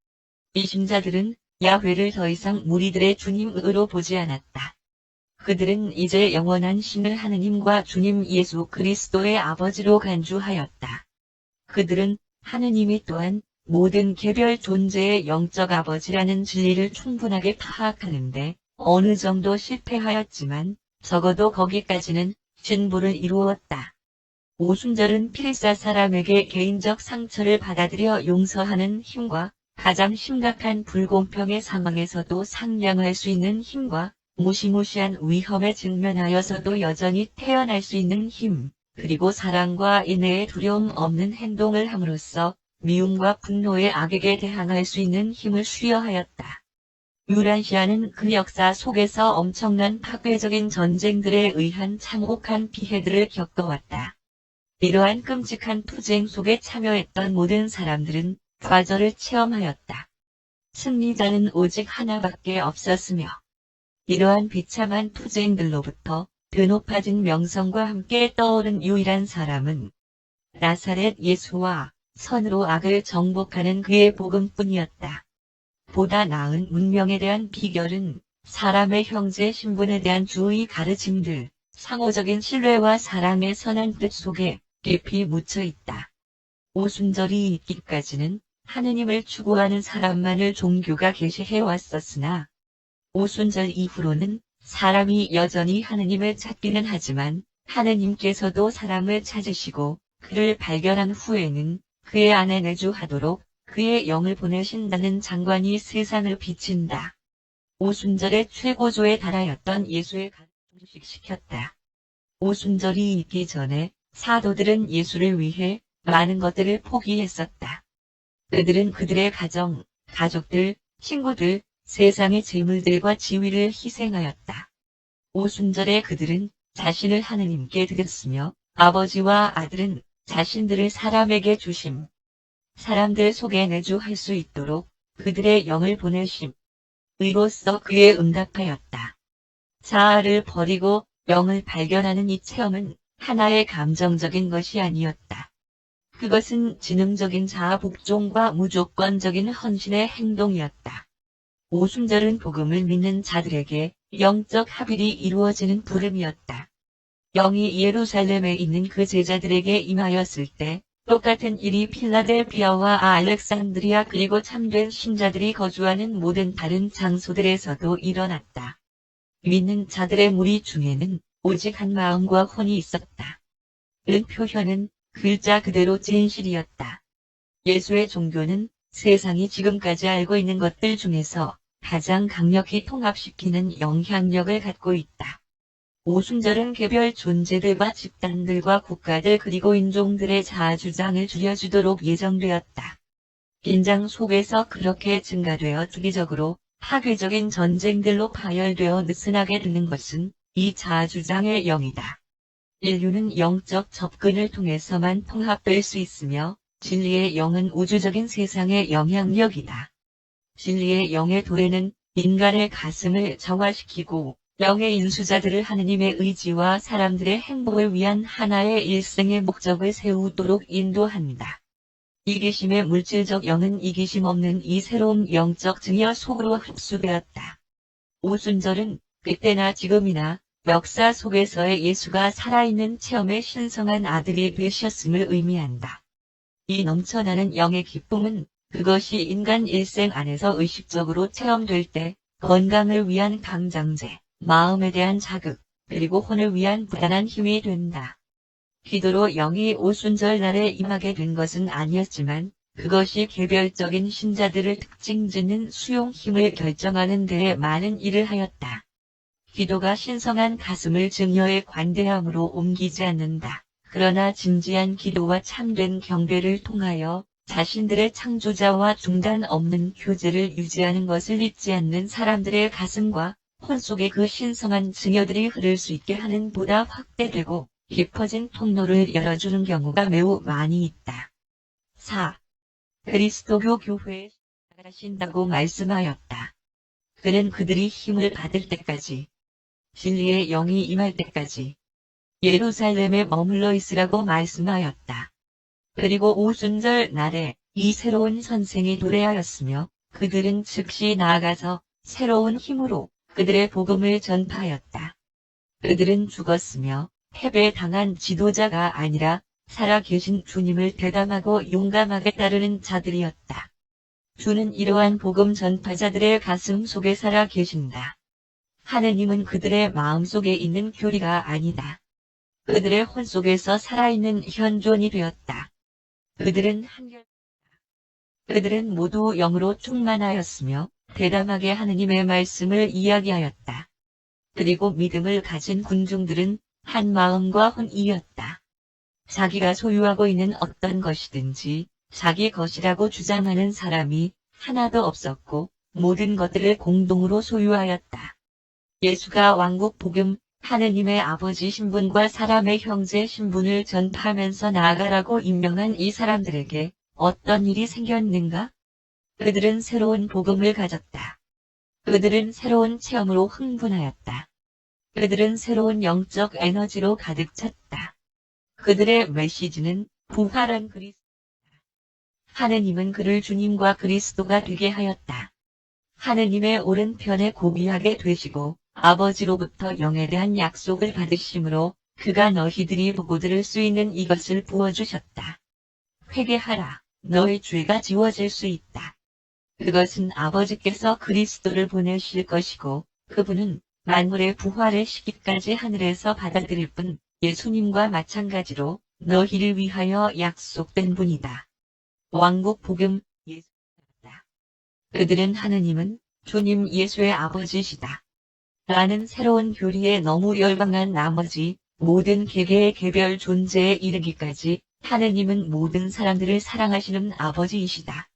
이심자들은 야훼를 더 이상 무리들의 주님으로 보지 않았다. 그들은 이제 영원한 신을 하느님과 주님 예수 그리스도의 아버지로 간주하였다. 그들은 하느님이 또한 모든 개별 존재의 영적 아버지라는 진리를 충분하게 파악하는데 어느 정도 실패하였지만 적어도 거기까지는 진보를 이루었다. 오순절은 필사 사람에게 개인적 상처를 받아들여 용서하는 힘과 가장 심각한 불공평의 상황에서도 상냥할 수 있는 힘과 무시무시한 위험에 직면하여서도 여전히 태어날 수 있는 힘, 그리고 사랑과 인내의 두려움 없는 행동을 함으로써 미움과 분노의 악에게 대항할 수 있는 힘을 수여하였다. 유란시아는 그 역사 속에서 엄청난 파괴적인 전쟁들에 의한 참혹한 피해들을 겪어왔다. 이러한 끔찍한 투쟁 속에 참여했던 모든 사람들은 좌절을 체험하였다. 승리자는 오직 하나밖에 없었으며 이러한 비참한 투쟁들로부터 드높아진 명성과 함께 떠오른 유일한 사람은 나사렛 예수와 선으로 악을 정복하는 그의 복음뿐이었다. 보다 나은 문명에 대한 비결은 사람의 형제 신분에 대한 주의 가르침들, 상호적인 신뢰와 사랑의 선한 뜻 속에 깊이 묻혀 있다. 오순절이 있기까지는 하느님을 추구하는 사람만을 종교가 계시해 왔었으나 오순절 이후로는 사람이 여전히 하느님을 찾기는 하지만 하느님께서도 사람을 찾으시고 그를 발견한 후에는 그의 안에 내주하도록 그의 영을 보내신다는 장관이 세상을 비친다. 오순절의 최고조에 달하였던 예수의 가르침을 식시켰다. 오순절이 있기 전에 사도들은 예수를 위해 많은 것들을 포기했었다. 그들은 그들의 가정, 가족들, 친구들, 세상의 재물들과 지위를 희생하였다. 오순절에 그들은 자신을 하느님께 드렸으며 아버지와 아들은 자신들을 사람에게 주심. 사람들 속에 내주할 수 있도록 그들의 영을 보내심. 의로써 그에 응답하였다. 자아를 버리고 영을 발견하는 이 체험은 하나의 감정적인 것이 아니었다. 그것은 지능적인 자아 복종과 무조건적인 헌신의 행동이었다. 오순절은 복음을 믿는 자들에게 영적 합일이 이루어지는 부름이었다. 영이 예루살렘에 있는 그 제자들에게 임하였을 때 똑같은 일이 필라델피아와 알렉산드리아 그리고 참된 신자들이 거주하는 모든 다른 장소들에서도 일어났다. 믿는 자들의 무리 중에는 오직 한 마음과 혼이 있었다. 은 표현은 글자 그대로 진실이었다. 예수의 종교는 세상이 지금까지 알고 있는 것들 중에서 가장 강력히 통합시키는 영향력을 갖고 있다. 오순절은 개별 존재들과 집단들과 국가들 그리고 인종들의 자아주장을 줄여주도록 예정되었다. 긴장 속에서 그렇게 증가되어 주기적으로 파괴적인 전쟁들로 파열되어 느슨하게 되는 것은 이 자아주장의 영이다. 인류는 영적 접근을 통해서만 통합될 수 있으며 진리의 영은 우주적인 세상의 영향력이다. 진리의 영의 도래는 인간의 가슴을 정화시키고 영의 인수자들을 하느님의 의지와 사람들의 행복을 위한 하나의 일생의 목적을 세우도록 인도합니다. 이기심의 물질적 영은 이기심 없는 이 새로운 영적 증여 속으로 흡수되었다. 오순절은 그때나 지금이나 역사 속에서의 예수가 살아있는 체험의 신성한 아들이 되셨음을 의미한다. 이 넘쳐나는 영의 기쁨은 그것이 인간 일생 안에서 의식적으로 체험될 때 건강을 위한 강장제, 마음에 대한 자극, 그리고 혼을 위한 부단한 힘이 된다. 기도로 영이 오순절 날에 임하게 된 것은 아니었지만 그것이 개별적인 신자들을 특징 짓는 수용 힘을 결정하는 데에 많은 일을 하였다. 기도가 신성한 가슴을 증여의 관대함으로 옮기지 않는다. 그러나 진지한 기도와 참된 경배를 통하여 자신들의 창조자와 중단 없는 교제를 유지하는 것을 잊지 않는 사람들의 가슴과 혼 속에 그 신성한 증여들이 흐를 수 있게 하는 보다 확대되고 깊어진 통로를 열어주는 경우가 매우 많이 있다. 4. 그리스도교 교회에 나가신다고 말씀하였다. 그는 그들이 힘을 받을 때까지, 진리의 영이 임할 때까지 예루살렘에 머물러 있으라고 말씀하였다. 그리고 오순절 날에 이 새로운 선생이 도래하였으며 그들은 즉시 나아가서 새로운 힘으로 그들의 복음을 전파하였다. 그들은 죽었으며 패배당한 지도자가 아니라 살아계신 주님을 대담하고 용감하게 따르는 자들이었다. 주는 이러한 복음 전파자들의 가슴 속에 살아계신다. 하느님은 그들의 마음 속에 있는 교리가 아니다. 그들의 혼 속에서 살아있는 현존이 되었다. 그들은 그들은 모두 영으로 충만하였으며 대담하게 하느님의 말씀을 이야기하였다. 그리고 믿음을 가진 군중들은 한 마음과 혼이었다. 자기가 소유하고 있는 어떤 것이든지 자기 것이라고 주장하는 사람이 하나도 없었고 모든 것들을 공동으로 소유하였다. 예수가 왕국 복음, 하느님의 아버지 신분과 사람의 형제 신분을 전파하면서 나아가라고 임명한 이 사람들에게 어떤 일이 생겼는가? 그들은 새로운 복음을 가졌다. 그들은 새로운 체험으로 흥분하였다. 그들은 새로운 영적 에너지로 가득 찼다. 그들의 메시지는 부활한 그리스도다. 하느님은 그를 주님과 그리스도가 되게 하였다. 하느님의 오른편에 고귀하게 되시고 아버지로부터 영에 대한 약속을 받으심으로 그가 너희들이 보고 들을 수 있는 이것을 부어주셨다. 회개하라. 너의 죄가 지워질 수 있다. 그것은 아버지께서 그리스도를 보내실 것이고 그분은 만물의 부활의 시기까지 하늘에서 받아들일 뿐 예수님과 마찬가지로 너희를 위하여 약속된 분이다. 왕국 복음 예수다. 그들은 하느님은 주님 예수의 아버지시다. 라는 새로운 교리에 너무 열광한 나머지 모든 개개의 개별 존재에 이르기까지 하느님은 모든 사람들을 사랑하시는 아버지이시다.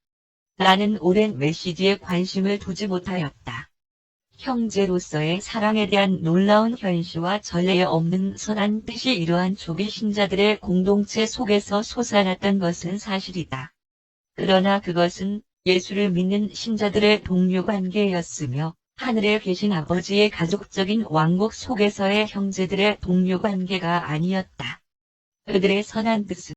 라는 오랜 메시지에 관심을 두지 못하였다. 형제로서의 사랑에 대한 놀라운 현시와 전례에 없는 선한 뜻이 이러한 초기 신자들의 공동체 속에서 솟아났던 것은 사실이다. 그러나 그것은 예수를 믿는 신자들의 동료 관계였으며 하늘에 계신 아버지의 가족적인 왕국 속에서의 형제들의 동료 관계가 아니었다. 그들의 선한 뜻은